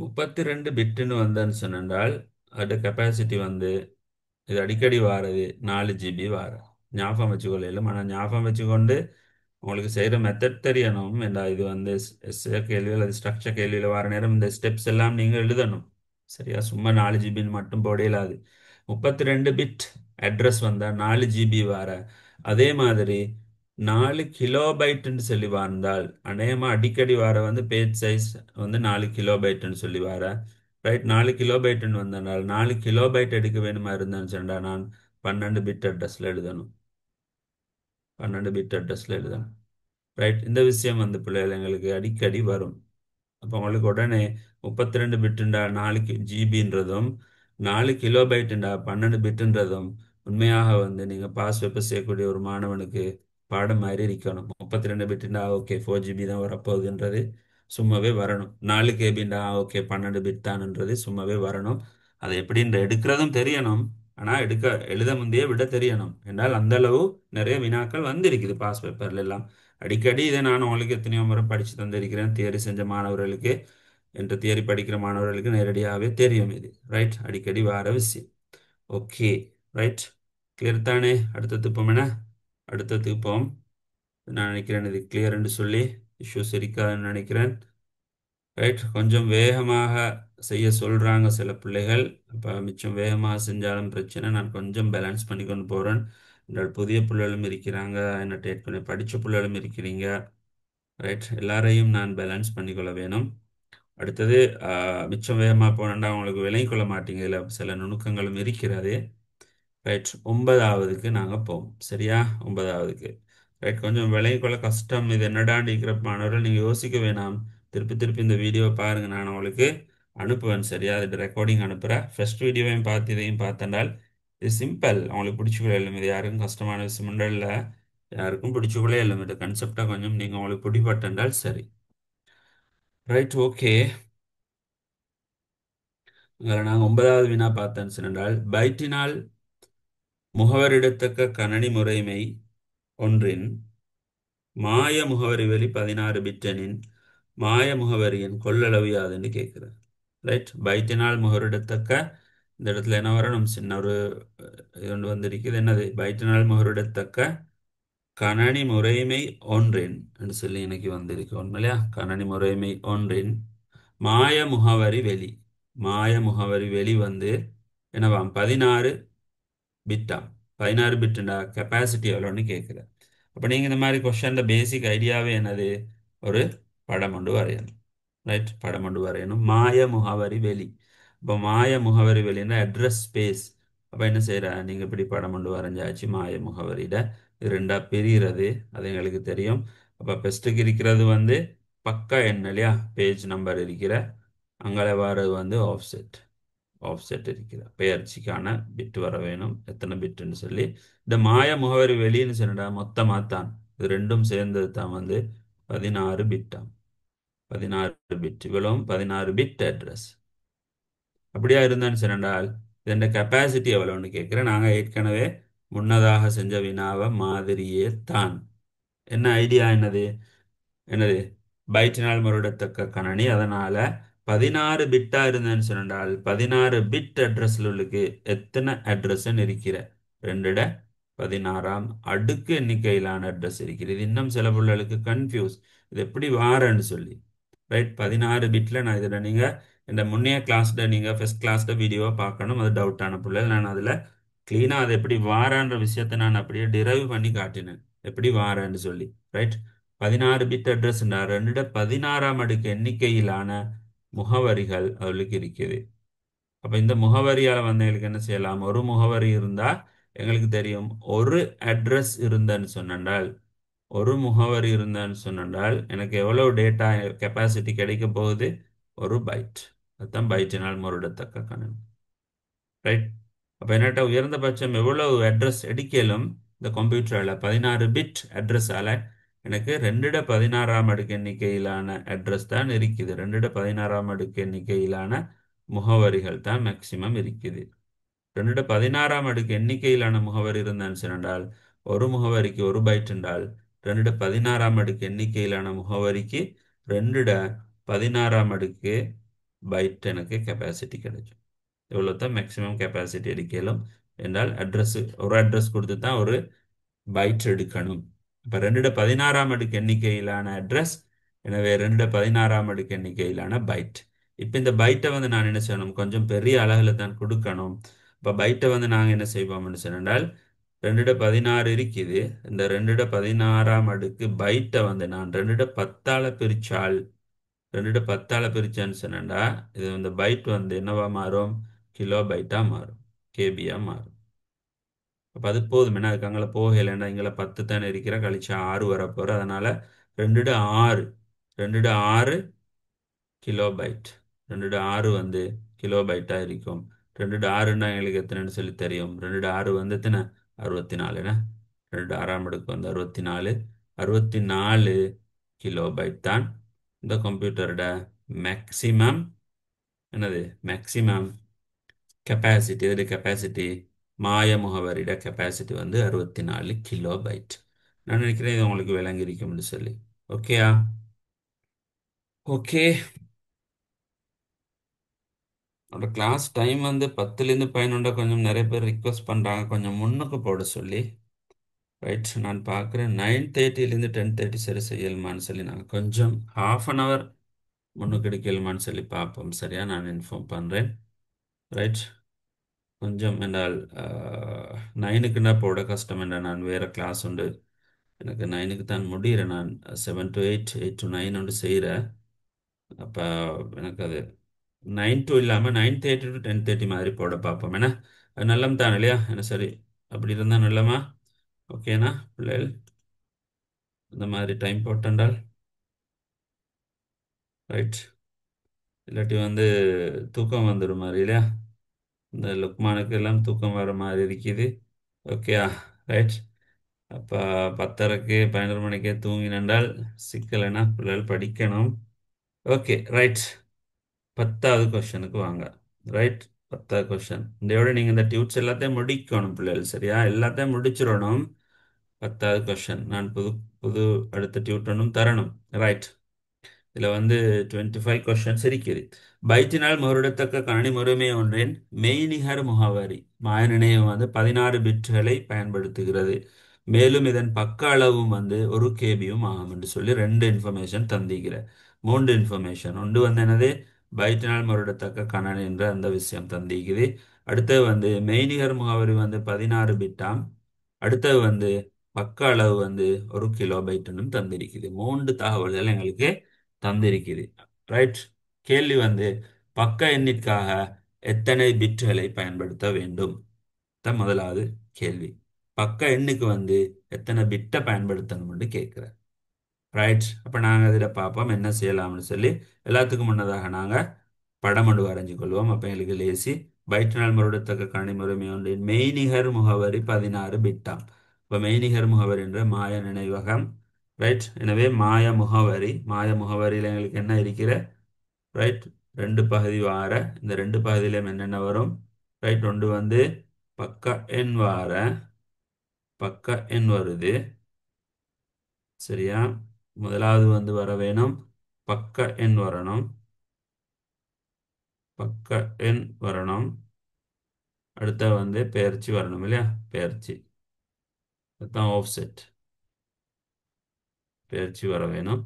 32 பிட்டுன்னு வந்தேன்னு சொன்னால் அதோட கெப்பாசிட்டி வந்து இது அடிக்கடி வாரது 4 GB வார. ஞாபகம் வச்சுக்கொள்ளும். ஆனால் ஞாபகம் வச்சுக்கொண்டு உங்களுக்கு செய்கிற மெத்தட் தெரியணும். ஏண்டா இது வந்து கேள்விகள் அது ஸ்ட்ரக்சர் கேள்வியில் வர நேரம் இந்த ஸ்டெப்ஸ் எல்லாம் நீங்கள் எழுதணும். சரியா? சும்மா 4 GBன்னு மட்டும் போட இயலாது. 32 பிட் அட்ரஸ் வந்தால் 4 GB வார. அதே மாதிரி 4 கிலோபைட்டுன்னு சொல்லி வாழ்ந்தால் அநேகமாக அடிக்கடி வார வந்து பேஜ் சைஸ் வந்து 4 கிலோபைட்டுன்னு சொல்லி வார. ரைட். 4 கிலோபைட்டுன்னு வந்தனால் 4 கிலோபைட் எடுக்க வேணுமா இருந்தேன்னு சொன்னால் நான் 12 பிட் அட்ரஸில் எழுதணும். 12 பிட் அட்ரஸில் எழுதணும். ரைட். இந்த விஷயம் வந்து பிள்ளைகள் எங்களுக்கு அடிக்கடி வரும். அப்போ உங்களுக்கு உடனே 32 பிட்டுண்டா 4 GBன்றதும் 4 கிலோபைட்டுண்டா 12 பிட்டுன்றதும் உண்மையாக வந்து நீங்கள் பாஸ் பேப்பர் செய்யக்கூடிய ஒரு மாணவனுக்கு பாடம் மாதிரி இருக்கணும். 32 பிட்டுண்டா ஓகே 4 GB தான் வரப்போகுதுன்றது சும்மாவே வரணும். 4 KB ஓகே 12 பிட் தான்ன்றது சும்மாவே வரணும். அதை எப்படின்ற எடுக்கிறதும் தெரியணும். ஆனால் எழுத முந்தைய விட தெரியணும் என்றால் அந்த அளவு நிறைய வினாக்கள் வந்திருக்குது பாஸ் பேப்பர்ல எல்லாம். அடிக்கடி இதை நான் உங்களுக்கு எத்தனையோ முறை படித்து தந்திருக்கிறேன். தியரி செஞ்ச மாணவர்களுக்கு என்று தியரி படிக்கிற மாணவர்களுக்கு நேரடியாகவே தெரியும் இது. ரைட். அடிக்கடி வார விஷயம். ஓகே. ரைட். கிளியர் தானே? அடுத்தது போமென அடுத்ததுக்கு போம். நான் நினைக்கிறேன் இது கிளியர்ன்னு சொல்லி இஷ்யூஸ் இருக்காதுன்னு நினைக்கிறேன். ரைட். கொஞ்சம் வேகமாக செய்ய சொல்கிறாங்க சில பிள்ளைகள். அப்போ மிச்சம் வேகமாக செஞ்சாலும் பிரச்சனை. நான் கொஞ்சம் பேலன்ஸ் பண்ணி கொண்டு போகிறேன். என்னோட புதிய பிள்ளைகளும் இருக்கிறாங்க. என்ன டேட் பண்ணி படித்த பிள்ளைகளும் இருக்கிறீங்க. ரைட். எல்லாரையும் நான் பேலன்ஸ் பண்ணிக்கொள்ள வேணும். அடுத்தது மிச்சம் வேகமாக போனேன்டா உங்களுக்கு விளங்கிக் கொள்ள மாட்டீங்க. இதில் சில நுணுக்கங்களும் இருக்கிறது. ரைட். 9வதுக்கு நாங்கள் போவோம். சரியா? 9வதுக்கு. ரைட். கொஞ்சம் விளங்கிக் கொள்ள கஷ்டம். இது என்னடான்னு இருக்கிற மாணவர்கள் நீங்கள் யோசிக்க வேணாம். திருப்பி திருப்பி இந்த வீடியோவை பாருங்கள். நான் உங்களுக்கு அனுப்புவேன். சரியா? அது ரெக்கார்டிங் அனுப்புகிறேன். ஃபர்ஸ்ட் வீடியோவையும் பார்த்து இதையும் பார்த்தனால் இது சிம்பிள். அவங்களுக்கு பிடிச்சிக்கொள்ள இல்லை. இது யாருக்கும் கஷ்டமான விஷயம் இல்லை. யாருக்கும் பிடிச்சிக்கொள்ளே இல்லை. இந்த கன்செப்டை கொஞ்சம் நீங்கள் உங்களுக்கு பிடிபட்டால் சரி. ரைட். ஓகே. இதில் நாங்கள் 9வது வினா பார்த்தேன்னு சொன்னால் பைட்டினால் முகவரிடத்தக்க கணனி முறைமை ஒன்றின் மாய முகவரி வெளி 16 பிட்டனின் மாய முகவரியின் கொள்ளளவு யாதுன்னு கேட்குறேன். ரைட். பைட்டினால் முகவரிடத்தக்க இந்த இடத்துல என்ன வரணும்? சின்ன ஒரு இது ஒன்று வந்திருக்குது. என்னது? பைட்டினால் முகவரிடத்தக்க கணனி முறைமை ஒன்றின் சொல்லி எனக்கு வந்திருக்கு. உண்மையிலையா? கணனி முறைமை ஒன்றின் மாய முகவரி வெளி. மாய முகவரி வெளி வந்து என்னவாம் 16 பிட்டாம். 16 பிட்டுண்டா கெப்பாசிட்டி எவ்வளோன்னு கேட்குது. அப்போ நீங்கள் இந்த மாதிரி கொஷனில் பேசிக் ஐடியாவே என்னது? ஒரு படம் கொண்டு வரையணும். ரைட், படம் கொண்டு வரையணும். மாய முகவரி வெளி. இப்போ மாய முகவரி வெளின்னா அட்ரஸ் ஸ்பேஸ். அப்போ என்ன செய்கிற, நீங்கள் இப்படி படம் கொண்டு வரைஞ்சாச்சு. மாய முகவரியிட இது ரெண்டா பிரிகிறது, அது எங்களுக்கு தெரியும். அப்போ பெஸ்ட்டுக்கு இருக்கிறது வந்து பக்கா எண் இல்லையா, பேஜ் நம்பர் இருக்கிற. அங்கே வர்றது வந்து ஆஃப்செட். ஆஃப்செட் இருக்கிற பெயர்ச்சிக்கான பிட் வர வேணும். எத்தனை பிட்டுன்னு சொல்லி இந்த மாய முகவரி வெளின்னு சொன்னா மொத்தமாக தான் இது ரெண்டும் சேர்ந்தது தான் வந்து 16 பிட்டாம். 16 பிட், இவ்வளவும் 16 பிட் அட்ரஸ். அப்படியா இருந்தான்னு சொன்னால் இதன் கெப்பாசிட்டி எவ்வளோன்னு கேட்குறேன். நாங்கள் ஏற்கனவே முன்னதாக செஞ்ச வினாவை மாதிரியே தான். என்ன ஐடியா என்னது? என்னது? பைட்டினால் முறையிடத்தக்க கணனி. அதனால 16 பிட்டா இருந்தேன்னு சொன்னால் 16 பிட் அட்ரஸ்ல உள்ளுக்கு எத்தனை அட்ரஸ் இருக்கிற 2 16ஆம் அடுக்கு எண்ணிக்கையிலான அட்ரஸ் இருக்கிறது. இது இன்னும் சில பிள்ளைகளுக்கு கன்ஃபியூஸ், இது எப்படி வாரன்னு சொல்லி. ரைட், 16 பிட்ல நான் இதில் நீங்கள் இந்த முன்னைய கிளாஸ்ல நீங்கள் ஃபர்ஸ்ட் கிளாஸ்ல வீடியோவை பார்க்கணும். அது டவுட்டான பிள்ளைகள் நான் அதில் க்ளீனாக அதை எப்படி வாரான்ற விஷயத்தை நான் அப்படியே டிரைவ் பண்ணி காட்டினேன், எப்படி வாரன்னு சொல்லி. ரைட், 16 பிட் அட்ரஸ்னா 2 16ஆம் அடுக்கு எண்ணிக்கையிலான முகவரிகள் அவளுக்கு இருக்குது. அப்போ இந்த முகவரியால் வந்து எங்களுக்கு என்ன செய்யலாம்? ஒரு முகவரி இருந்தால் எங்களுக்கு தெரியும், ஒரு அட்ரஸ் இருந்தேன்னு சொன்னால், ஒரு முகவரி இருந்தேன்னு சொன்னால் எனக்கு எவ்வளவு டேட்டா கெப்பாசிட்டி கிடைக்க போகுது? ஒரு பைட். அதுதான் பைட்டினால் முறையிடத்தக்க கணக்கு. ரைட், அப்போ என்னட்ட உயர்ந்தபட்சம் எவ்வளவு அட்ரஸ் எடுக்கலும் இந்த கம்ப்யூட்டரில் 16 பிட் அட்ரஸால் எனக்கு 2 16ஆம் அடுக்கு எண்ணிக்கையிலான அட்ரஸ் தான் இருக்குது. 2 16ஆம் அடுக்கு எண்ணிக்கையிலான முகவரிகள் தான் மேக்சிமம் இருக்குது. 2 16ஆம் அடுக்கு எண்ணிக்கையிலான முகவரி இருந்தான்னு சொன்னால் ஒரு முகவரிக்கு ஒரு பைட் என்றால் 2 16ஆம் அடுக்கு எண்ணிக்கையிலான முகவரிக்கு 2 16ஆம் அடுக்கு பைட் எனக்கு கெப்பாசிட்டி கிடைக்கும். இவ்வளோ தான் மேக்ஸிமம் கெப்பாசிட்டி எடுக்கலும். என்றால் அட்ரஸ், ஒரு அட்ரஸ் கொடுத்து தான் ஒரு பைட் எடுக்கணும். இப்போ 2 16ஆம் அடுக்கு எண்ணிக்கையிலான அட்ரஸ், எனவே 2 16ஆம் அடுக்கு எண்ணிக்கையிலான பைட். இப்போ இந்த பைட்டை வந்து நான் என்ன செய்யணும்? கொஞ்சம் பெரிய அளவில் தான் கொடுக்கணும். இப்போ பைட்டை வந்து நாங்கள் என்ன செய்வோம்னு சொன்னால் 2 16 இருக்குது. இந்த 2 16ஆம் அடுக்கு பைட்டை வந்து நான் 2 10ஆல் பிரிச்சால், 2 10ஆல் பிரிச்சான்னு சொன்னா இது இந்த பைட் வந்து என்னவா மாறும்? கிலோ பைட்டாக மாறும், கேபியாக மாறும். அப்போ அது போதும். என்ன அதுக்கு அங்கே போகலைன்னா இங்கே 10 தானே இருக்கிற, கழிச்சா 6 வரப்போகிற. அதனால 2 6 2 6 கிலோ பைட். 2 6 வந்து கிலோ பைட்டாக இருக்கும். 2 6ன்னா எங்களுக்கு எத்தனைன்னு சொல்லி தெரியும். 2 6 வந்து எத்தனை? 64. 2 6ஆம் அடுக்கு வந்து 64. 64 கிலோ பைட் தான் இந்த கம்ப்யூட்டரோட மேக்சிமம் என்னது? Maximum capacity. இது கெப்பாசிட்டி மாய முகவரியோட கெப்பாசிட்டி வந்து 64 கிலோ பைட். நான் நினைக்கிறேன் இது உங்களுக்கு விளங்கி இருக்கும்னு சொல்லி. ஓகேயா? ஓகே. அந்த கிளாஸ் டைம் வந்து 10லேருந்து 11 கொஞ்சம் நிறைய பேர் ரிக்வஸ்ட் பண்ணுறாங்க கொஞ்சம் முன்னுக்கு போட சொல்லி. ரைட், நான் பார்க்குறேன் 9:30லேருந்து 10:30 சரி செய்யலுமான்னு சொல்லி நாங்கள் கொஞ்சம் ½ முன்னுக்கு எடுக்கலுமான்னு சொல்லி பார்ப்போம். சரியா, நான் இன்ஃபார்ம் பண்ணுறேன். ரைட், கொஞ்சம் என்றால் 9க்குன்னா போட கஷ்டம் என்ற நான் வேறு கிளாஸ் உண்டு. எனக்கு 9க்கு தான் முடிகிறேன். நான் 7 to 8, 8 to 9 ஒன்று செய்கிறேன். அப்போ எனக்கு அது 9 to இல்லாமல் 9:30 to 10:30 மாதிரி போட பார்ப்போம். ஏன்னா அது நல்லம் தான் இல்லையா? என்ன சரி, அப்படி இருந்தால் நல்லமா? ஓகேண்ணா பிள்ளைகள்? இந்த மாதிரி டைம் போட்டண்டால் ரைட், இல்லாட்டி வந்து தூக்கம் வந்துடும் மாதிரி இல்லையா? இந்த லுக்மானுக்கு எல்லாம் தூக்கம் வர மாதிரி இருக்குது. ஓகேயா? ரைட், அப்போ 10:30க்கு 11 மணிக்கே தூங்கினால் சிக்கலைன்னா பிள்ளைகள் படிக்கணும். ஓகே ரைட், 10வது கொஸ்டினுக்கு வாங்க. ரைட், 10வது கொஸ்டின் இதோட நீங்கள் இந்த டியூட்ஸ் எல்லாத்தையும் முடிக்கணும் பிள்ளைகள். சரியா, எல்லாத்தையும் முடிச்சிடணும். 10வது கொஸ்டின் நான் புது புது அடுத்த டியூட்டனும் தரணும். ரைட், இதில் வந்து 25 கொஸ்டின்ஸ் இருக்குது. பைட்டினால் முறையிடத்தக்க கணினி முறைமை ஒன்றின் மெய்நிகர் முகவரி மாய நினைவு வந்து 16 பிட்களை பயன்படுத்துகிறது. மேலும் இதன் பக்க அளவும் வந்து 1 கேபியும் ஆகும் என்று சொல்லி 2 இன்ஃபர்மேஷன் தந்திக்கிற. 3 இன்ஃபர்மேஷன். ஒன்று வந்து என்னது? பைட்டினால் முரடத்தக்க கணன் என்ற அந்த விஷயம் தந்திக்குது. அடுத்தது வந்து மெய்நிகர் முகவரி வந்து 16 பிட்டாம். அடுத்தது வந்து பக்க அளவு வந்து 1 கிலோபைட்டுன்னு தந்திருக்குது. 3 தகவல்கள் எங்களுக்கு தந்திருக்குது. ரைட். கேள்வி வந்து பக்க எண்ணிற்காக எத்தனை பிட்களை பயன்படுத்த வேண்டும்? தான் முதலாவது கேள்வி. பக்க எண்ணுக்கு வந்து எத்தனை பிட்டை பயன்படுத்தணும்னு கேட்குறேன். ரைட். அப்போ நாங்கள் இதில் பார்ப்போம் என்ன செய்யலாம்னு சொல்லி. எல்லாத்துக்கும் முன்னதாக நாங்கள் படம் ஒன்று வரைஞ்சு கொள்வோம். அப்போ எங்களுக்கு லேசி. பைட்டினால் முருடத்தக்க கணிமுறைமை ஒன்றின் மெய்நிகர் முகவரி 16 பிட்டாம். இப்போ மெய்நிகர் முகவரி என்ற மாய நினைவகம். ரைட். எனவே மாய முகவரியில் எங்களுக்கு என்ன இருக்கிற? ரைட். ரெண்டு பகுதி வார. இந்த ரெண்டு பகுதியிலும் என்னென்ன வரும்? ரைட். ஒன்று வந்து பக்க எண் வார. பக்க எண் வருது. சரியா? முதலாவது வந்து வர வேணும். பக்க எண் வரணும். பக்க எண் வரணும். அடுத்த வந்து பெயர்ச்சி வரணும் இல்லையா? பெயர்ச்சி. அதுதான் ஆஃப்செட். பெயர்ச்சி வர வேணும்.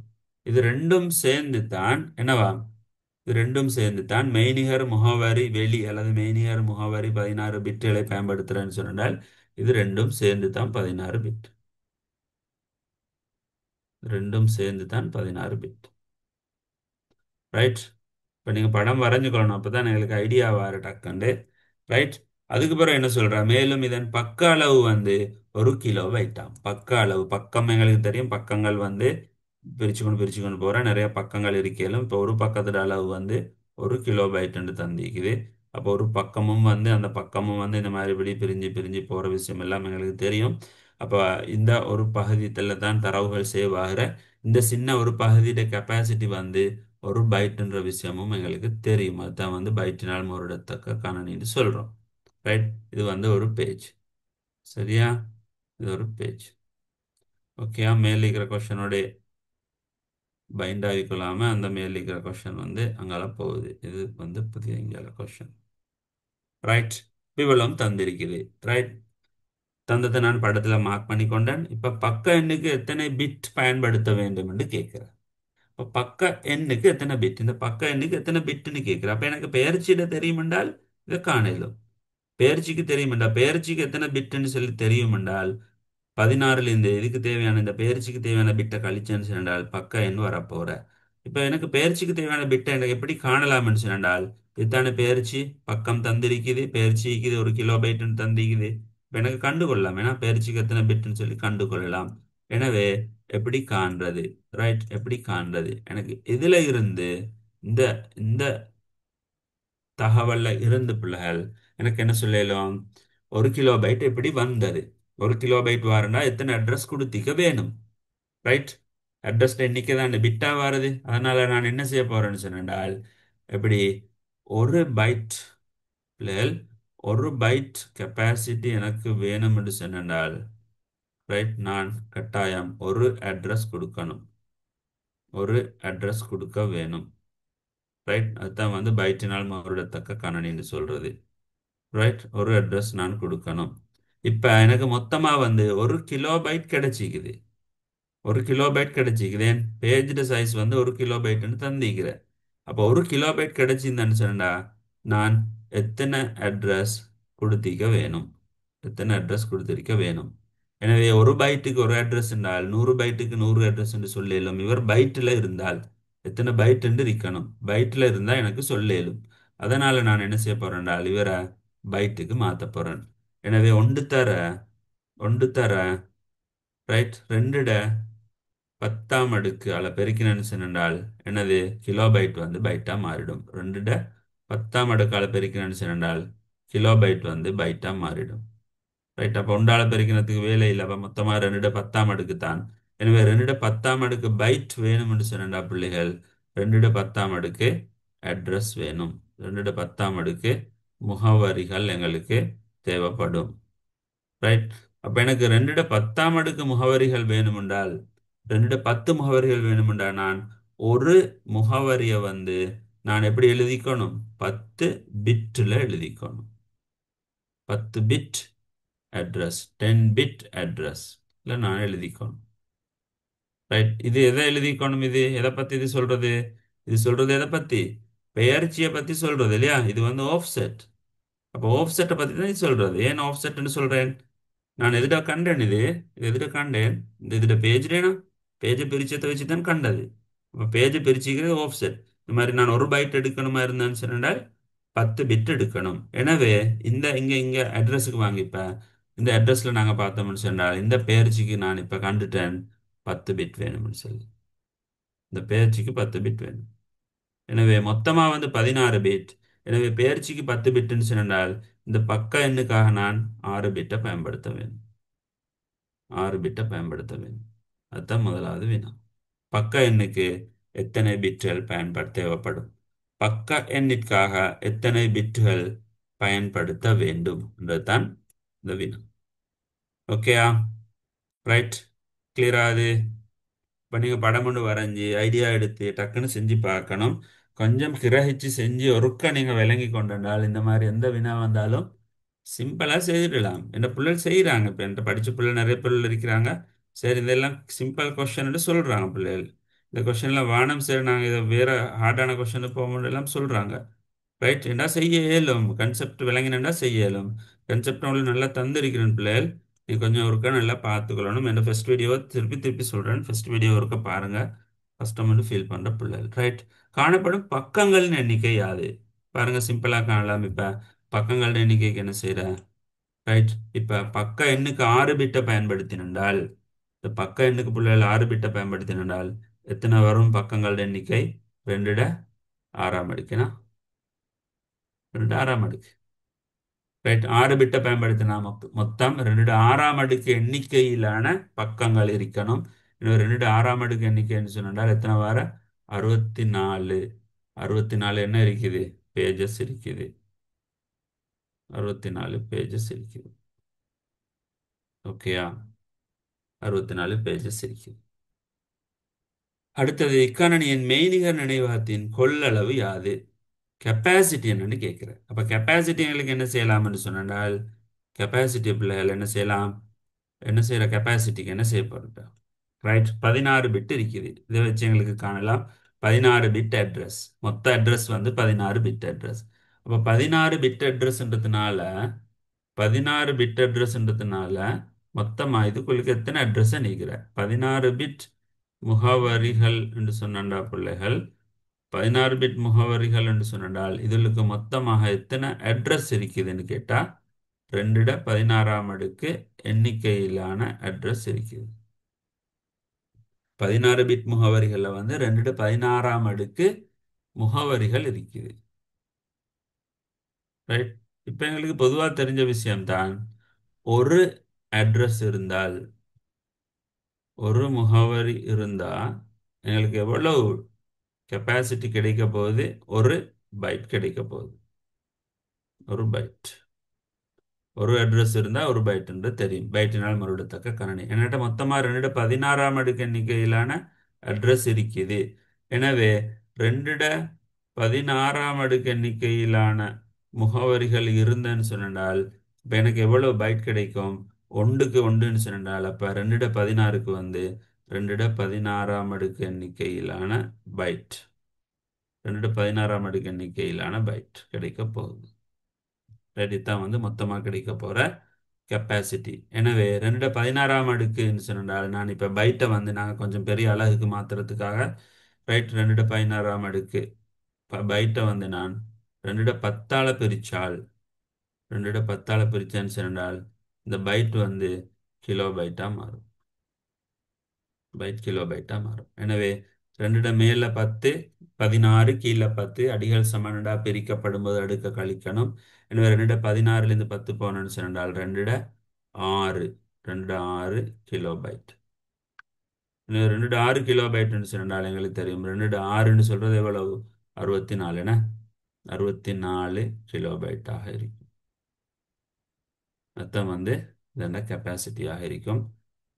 இது ரெண்டும் சேர்ந்து தான் என்னவா? இது ரெண்டும் சேர்ந்து தான் மெய்நிகர் முகவரி வெளி அல்லது மெய்நிகர் முகவரி 16 பிட்டுகளை பயன்படுத்துறேன்னு சொன்னால் இது ரெண்டும் சேர்ந்து தான் 16 பிட். ரெண்டும் சேர்ந்து தான் 16 பிட். ரைட். இப்போ நீங்கள் படம் வரைஞ்சுக்கொள்ளணும். அப்போ தான் எங்களுக்கு ஐடியா வர டக்குண்டு. ரைட். அதுக்கு பிறகு என்ன சொல்கிறா? மேலும் இதன் பக்க அளவு வந்து 1 கிலோபைட்டாம். பக்க அளவு பக்கம் எங்களுக்கு தெரியும். பக்கங்கள் வந்து பிரிச்சு கொண்டு போகிறேன். நிறைய பக்கங்கள் இருக்கலும். இப்போ ஒரு பக்கத்தோட அளவு வந்து 1 கிலோபைட்டுன்னு தந்திக்குது. அப்போ ஒரு பக்கமும் வந்து அந்த பக்கமும் வந்து இந்த மாதிரி இப்படி பிரிஞ்சு பிரிஞ்சு போகிற விஷயம் எல்லாம் எங்களுக்கு தெரியும். அப்போ இந்த ஒரு பகுதியில் தான் தரவுகள் சேவ் ஆகிற இந்த சின்ன ஒரு பகுதியோட கெப்பாசிட்டி வந்து 1 பைட்டுன்ற விஷயமும் எங்களுக்கு தெரியும். அதுதான் வந்து பைட்டினால் முரடத்தக்க கணனின்னு சொல்கிறோம். ரைட். இது வந்து ஒரு பேஜ். சரியா? இது ஒரு பேஜ். ஓகே. மேலே இருக்கிற கொஷனோட பைண்ட் ஆகிக்கொள்ளாம அந்த மேலே இருக்கிற கொஷன் வந்து அங்கால போகுது. இது வந்து புதிய இங்கால கொஷன். ரைட். விவலம் தந்திருக்குது. ரைட். தந்தத்தை நான் படத்தில் மார்க் பண்ணி கொண்டேன். இப்போ பக்க எண்ணுக்கு எத்தனை பிட் பயன்படுத்த வேண்டும் என்று கேட்கிறேன். இப்போ பக்க எண்ணுக்கு எத்தனை பிட்? இந்த பக்க எண்ணுக்கு எத்தனை பிட்னு கேட்குறேன். அப்போ எனக்கு பெயர்ச்சியிட தெரியும் என்றால் இதை காணலும். பெயர்ச்சிக்கு தெரியும் என்றால் பெயர்ச்சிக்கு எத்தனை பிட்னு சொல்லி தெரியும் என்றால் 16ல் இந்த இதுக்கு தேவையான இந்த பெயர்ச்சிக்கு தேவையான பிட்டை கழிச்சேன்னு சொன்னால் பக்க எண் வரப்போற. இப்போ எனக்கு பெயர்ச்சிக்கு தேவையான பிட்டை எனக்கு எப்படி காணலாம்னு சொன்னால் இதுதானே பெயர்ச்சி. பக்கம் தந்திருக்குது. பெயர்ச்சிக்கு இது 1 கிலோபைட்டுன்னு தந்திக்குது. இப்போ எனக்கு கண்டுகொள்ளலாம். ஏன்னா பெயர்ச்சிக்கு எத்தனை பிட்டுன்னு சொல்லி கண்டுகொள்ளலாம். எனவே எப்படி காண்றது? ரைட். எப்படி காண்றது? எனக்கு இதுல இருந்து இந்த இந்த தகவல்ல இருந்து பிள்ளைகள் எனக்கு என்ன சொல்லலாம்? 1 கிலோபைட் எப்படி வந்தது? 1 கிலோபைட் வாரண்டா எத்தனை அட்ரஸ் கொடுத்திக்க வேணும்? ரைட். அட்ரஸ் எண்ணிக்கை தான் பிட்டா வாருது. அதனால நான் என்ன செய்ய போறேன்னு சொன்னால் எப்படி 1 பைட் பிள்ளைகள் 1 பைட் கெப்பாசிட்டி எனக்கு வேணும் என்று சொன்னால் ரைட். நான் கட்டாயம் ஒரு அட்ரஸ் கொடுக்கணும். ஒரு அட்ரஸ் கொடுக்க வேணும். ரைட். அதுதான் வந்து பைட்டினால் மாறுடத்தக்க கணனின்னு சொல்றது. ரைட். ஒரு அட்ரஸ் நான் கொடுக்கணும். இப்போ எனக்கு மொத்தமாக வந்து 1 கிலோபைட் கிடைச்சிக்குது. 1 கிலோபைட் கிடைச்சிக்குது. என் பேஜ்டு சைஸ் வந்து 1 கிலோபைட்னு தந்திக்கிறேன். அப்போ 1 கிலோபைட் கிடைச்சிருந்தேன்னு சொன்னா நான் எத்தனை அட்ரஸ் கொடுத்திக்க வேணும்? எத்தனை அட்ரஸ் கொடுத்திருக்க வேணும்? எனவே 1 பைட்டுக்கு ஒரு அட்ரஸ் என்றால் 100 பைட்டுக்கு 100 அட்ரஸ் என்று சொல்லிடும். இவர் பைட்டில் இருந்தால் எத்தனை பைட் என்று இருக்கணும்? பைட்டில் இருந்தால் எனக்கு சொல்லிடும். அதனால நான் என்ன செய்ய போறேன் என்றால் இவரை பைட்டுக்கு மாற்ற போறேன். எனவே ஒன்று தர ரைட் 2 10 பெருக்கினேன்னு சொன்னால் எனது கிலோபைட் வந்து பைட்டா மாறிடும். 2 10 பெருக்கினேன்னு சொன்னால் கிலோபைட் வந்து பைட்டா மாறிடும். ரைட். அப்போ ஒன்றால பெருக்கினதுக்கு வேலை இல்லை. அப்போ மொத்தமாக 2 10 தான். எனவே 2 10 பைட் வேணும் என்று சொன்னா பிள்ளைகள் 2 10 அட்ரஸ் வேணும். 2 10 முகவரிகள் எங்களுக்கு தேவைப்படும். ரைட். அப்போ எனக்கு 2 10 முகவரிகள் வேணுமென்றால் 2 10 முகவரிகள் வேணுமென்றால் நான் ஒரு முகவரியை வந்து நான் எப்படி எழுதிக்கணும்? 10 பிட்டில் எழுதிக்கணும். 10 பிட் அட்ரஸ் 10 பிட் அட்ரஸ் இல்லை நான் எழுதிக்கணும். ரைட். இது எதை எழுதிக்கணும்? இது எதை பற்றி இது சொல்றது? இது சொல்றது எதை பற்றி? பெயர்ச்சியை பத்தி சொல்றது இல்லையா, இது வந்து ஆஃப்செட். அப்போ ஆஃப்செட்டை பத்தி தான் இது சொல்றது. ஏன் ஆஃப்செட்னு சொல்றேன்? நான் எதிட கண்டேன் இது எதிட கண்டேன், இந்த இதுட பேஜ்லேனா பேஜை பிரிச்சதை வச்சு தான் கண்டது. இப்போ பேஜை பிரிச்சுக்கிறது ஆஃப்செட். இந்த மாதிரி நான் ஒரு பைட் எடுக்கணுமா இருந்தேன்னு சொன்னால் 10 பிட் எடுக்கணும். எனவே இந்த இங்க இங்க அட்ரஸுக்கு வாங்கிப்பேன். இந்த அட்ரஸ்ல நாங்க பார்த்தோம்னு சொன்னால் இந்த பேர்ச்சிக்கு நான் இப்ப கண்டுட்டேன் 10 பிட் வேணும்னு சொல்லி. இந்த பேர்ச்சிக்கு 10 பிட் வேணும். எனவே மொத்தமா வந்து 16 பிட். எனவே பெயர்ச்சிக்கு 10 பிட்னு சொன்னால் இந்த பக்க எண்ணுக்காக நான் 6 பிட்டை பயன்படுத்த வேண்டும். 6 பிட்டை பயன்படுத்த வேண்டும். அதுதான் முதலாவது வினா. பக்க எண்ணுக்கு எத்தனை பிட்கள் பயன்படுத்த தேவைப்படும், பக்க எண்ணிற்காக எத்தனை பிட்கள் பயன்படுத்த வேண்டும் என்றுதான் இந்த வினா. ஓகேயா? ரைட். கிளியரா அது? இப்போ நீங்கள் படம் ஒன்று வரைஞ்சி ஐடியா எடுத்து டக்குன்னு செஞ்சு பார்க்கணும். கொஞ்சம் கிரகிச்சு செஞ்சு ஒருக்க நீங்கள் விளங்கி கொண்டால் இந்த மாதிரி எந்த வினா வந்தாலும் சிம்பிளாக செய்திடலாம். என்ன பிள்ளைகள் செய்கிறாங்க, இப்போ என்கிட்ட படித்த பிள்ளை நிறைய பிள்ளைகள் இருக்கிறாங்க. சரி இதெல்லாம் சிம்பிள் கொஷன் சொல்கிறாங்க பிள்ளைகள். இந்த கொஷனில் வானம் சரி நாங்கள் இதை வேறு ஹார்டான கொஷனு போக எல்லாம் சொல்கிறாங்க. ரைட். என்ன செய்ய இயலும், கன்செப்ட் விளங்கினா செய்ய இயலும். கன்செப்ட் உங்களுக்கு நல்லா தந்திருக்கிறேன் பிள்ளைகள். நீ கொஞ்சம் ஒருக்கா நல்லா பார்த்துக்கொள்ளணும். என் ஃபர்ஸ்ட் வீடியோவை திருப்பி திருப்பி சொல்கிறேன். ஃபர்ஸ்ட் வீடியோ ஒருக்கா பாருங்கள். கஷ்டம்னு ஃபீல் பண்ணுற பிள்ளைகள். ரைட். காணப்படும் பக்கங்களின் எண்ணிக்கை யாது? பாருங்க சிம்பிளாக காணலாம். இப்போ பக்கங்களின் எண்ணிக்கைக்கு என்ன செய்கிறேன்? ரைட். இப்போ பக்க எண்ணுக்கு 6 பிட்டை பயன்படுத்தினால், இந்த பக்க எண்ணுக்கு பிள்ளைகள் 6 பிட்டை பயன்படுத்தினால் எத்தனை வரும் பக்கங்களின் எண்ணிக்கை? 2 6 2 6 ரைட். 6 பிட்டை பயன்படுத்தினா மொத்தம் 2 6 எண்ணிக்கையிலான பக்கங்கள் இருக்கணும். இன்னும் 2 6 எண்ணிக்கைன்னு சொன்னால் எத்தனை வார? 64. 64 என்ன இருக்குது? பேஜஸ் இருக்குது. 64 பேஜஸ் இருக்குது. ஓகேயா? 64 பேஜஸ் இருக்குது. அடுத்தது இக்கானனியின் மெய்நிகர் நினைவகத்தின் கொள்ளளவு யாது? கெப்பாசிட்டி என்னன்னு கேட்குறேன். அப்போ கெப்பாசிட்டி எங்களுக்கு என்ன செய்யலாம்னு சொன்னால், கெப்பாசிட்டி பிள்ளைகள் என்ன செய்யலாம்? என்ன செய்கிற கெப்பாசிட்டிக்கு என்ன செய்ய போகிறோம்? ரைட். 16 பிட் இருக்குது. இதை வச்சு எங்களுக்கு காணலாம் 16 பிட் அட்ரஸ். மொத்த அட்ரஸ் வந்து 16 பிட் அட்ரஸ். அப்போ 16 பிட் அட்ரஸ்ன்றதுனால 16 பிட் அட்ரஸ்ன்றதுனால மொத்தமாக இதுக்குள்ளுக்கு எத்தனை அட்ரஸை நீக்கிற? 16 பிட் முகவரிகள் என்று சொன்னா பிள்ளைகள், 16 பிட் முகவரிகள் என்று சொன்னால் இதுக்கு மொத்தமாக எத்தனை அட்ரஸ் இருக்குதுன்னு கேட்டால் 2 16 எண்ணிக்கையிலான அட்ரஸ் இருக்குது. 16 பிட் முகவரிகளில் வந்து 2 16 முகவரிகள் இருக்குது. ரைட். இப்போ எங்களுக்கு பொதுவாக தெரிஞ்ச விஷயம்தான், ஒரு அட்ரஸ் இருந்தால், ஒரு முகவரி இருந்தால் எங்களுக்கு எவ்வளவு கெப்பாசிட்டி கிடைக்க போகுது? 1 பைட் கிடைக்க போகுது. 1 பைட். ஒரு அட்ரஸ் இருந்தால் 1 பைட் என்று தெரியும். பைட்டினால் மறுவிடத்தக்க கணனி. என்கிட்ட மொத்தமாக 2 16 எண்ணிக்கையிலான அட்ரஸ் இருக்குது. எனவே 2 16 எண்ணிக்கையிலான முகவரிகள் இருந்தேன்னு சொன்னால் இப்போ எனக்கு எவ்வளவு பைட் கிடைக்கும்? ஒன்றுக்கு ஒன்றுன்னு சொன்னால் அப்போ 2 16 வந்து 2 16 எண்ணிக்கையிலான பைட். 2 16 எண்ணிக்கையிலான பைட் கிடைக்க போகுது. தான் வந்து மொத்தமாக கிடைக்க போகிற கெப்பாசிட்டி. எனவே 2 16 சொன்னால் நான் இப்போ பைட்டை வந்து நாங்கள் கொஞ்சம் பெரிய அழகுக்கு மாற்றுறதுக்காக ரைட் 2 16 பைட்டை வந்து நான் 2 10ஆல் பிரித்தால் 2 10ஆல் பிரித்தேன்னு சொன்னால் இந்த பைட் வந்து கிலோ பைட்டாக மாறும். பைட் கிலோ பைட்டாக மாறும். எனவே 2 மேலே 10 16 கீழே 10 அடிகள் சமனடா பிரிக்கப்படும் போது அடுக்க கழிக்கணும். எனவே 2 16லேருந்து 10 போனோன்னு சொன்னால் 2 6 2 6 கிலோ பைட். 2 6 கிலோ பைட்னு சொன்னால் எங்களுக்கு தெரியும் 2 6ன்னு சொல்கிறது எவ்வளவு? 64 என்ன? 64 கிலோ பைட்டாக இருக்கும். மொத்தம் வந்து இதெல்லாம் கெப்பாசிட்டியாக இருக்கும்.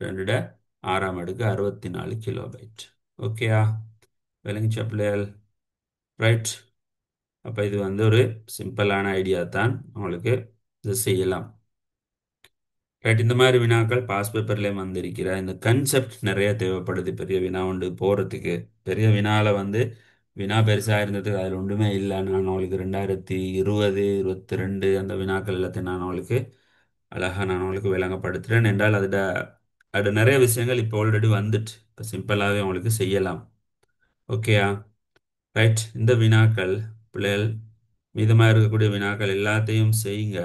2 6 64 கிலோ பைட். ஓகேயா? விளங்கிச்சா பிள்ளைகள்? ரைட். அப்போ இது வந்து ஒரு சிம்பிளான ஐடியா தான், உங்களுக்கு இது செய்யலாம். ரைட். இந்த மாதிரி வினாக்கள் பாஸ் பேப்பர்லேயும் வந்திருக்கிற இந்த கன்செப்ட் நிறைய தேவைப்படுது பெரிய வினா ஒன்று போகிறதுக்கு. பெரிய வினாவில் வந்து வினா பெருசாக இருந்தது, அதில் ஒன்றுமே இல்லை. நான் அவளுக்கு 2020 22 அந்த வினாக்கள் எல்லாத்தையும் நான் அவளுக்கு அழகாக நான் அவளுக்கு விளங்கப்படுத்துகிறேன். என்றால் அதில் நிறைய விஷயங்கள் இப்போ ஆல்ரெடி வந்துட்டு இப்போ சிம்பிளாகவே அவங்களுக்கு செய்யலாம். ஓகேயா? ரைட். இந்த வினாக்கள் பிள்ளைகள் மீதமாக இருக்கக்கூடிய வினாக்கள் எல்லாத்தையும் செய்யுங்க.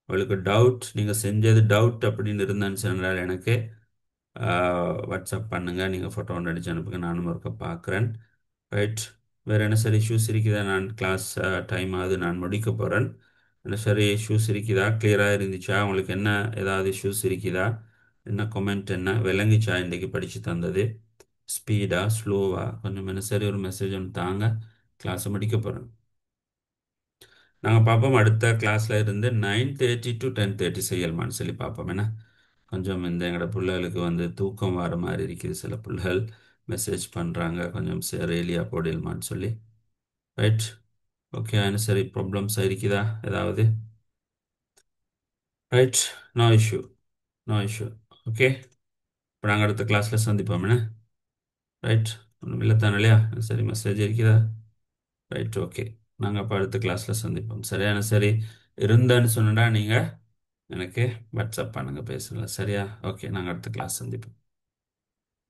உங்களுக்கு டவுட், நீங்கள் செஞ்சது டவுட் அப்படின்னு இருந்தேன்னு சொன்னால் எனக்கு வாட்ஸ்அப் பண்ணுங்கள். நீங்கள் ஃபோட்டோ ஒன்று அடித்து அனுப்புங்க, நானும் ஒருக்க பார்க்குறேன். ரைட். வேறு என்ன சார் இஷ்யூஸ் இருக்குதா? நான் கிளாஸ் டைம் ஆகுது, நான் முடிக்க போகிறேன். என்ன சரி இஷ்யூஸ் இருக்குதா? கிளியராக இருந்துச்சா? உங்களுக்கு என்ன ஏதாவது இஷ்யூஸ் இருக்குதா? என்ன கமெண்ட், என்ன விளங்குச்சா இன்றைக்கி படித்து தந்தது? ஸ்பீடா ஸ்லோவா? கொஞ்சம் என்ன சரி ஒரு மெசேஜ் ஒன்று தாங்க. கிளாஸை முடிக்க போகிறேன். நாங்கள் பார்ப்போம் அடுத்த கிளாஸில் இருந்து 9:30 to 10:30 செய்யலாமான்னு சொல்லி பார்ப்போம். என்ன கொஞ்சம் இந்த எங்களோட பிள்ளைகளுக்கு வந்து தூக்கம் வர மாதிரி இருக்குது. சில பிள்ளைகள் மெசேஜ் பண்ணுறாங்க, கொஞ்சம் ரேலியாக போடலுமான்னு சொல்லி. ரைட். ஓகே. என்ன சரி ப்ராப்ளம்ஸ் இருக்குதா ஏதாவது? Right. No issue, no issue. Okay. இப்போ நாங்கள் அடுத்த கிளாஸில் சந்திப்போம். என்ன ரைட். ஒன்றும் இல்லை தானே இல்லையா? சரி மெசேஜ் இருக்குதா? ரைட். ஓகே. நாங்கள் அப்போ அடுத்த கிளாஸில் சந்திப்போம். சரியான சரி இருந்தேன்னு சொன்னா நீங்கள் எனக்கு வாட்ஸ்அப் பண்ணுங்கள், பேசுங்க. சரியா? ஓகே. நாங்கள் அடுத்த கிளாஸ் சந்திப்போம்.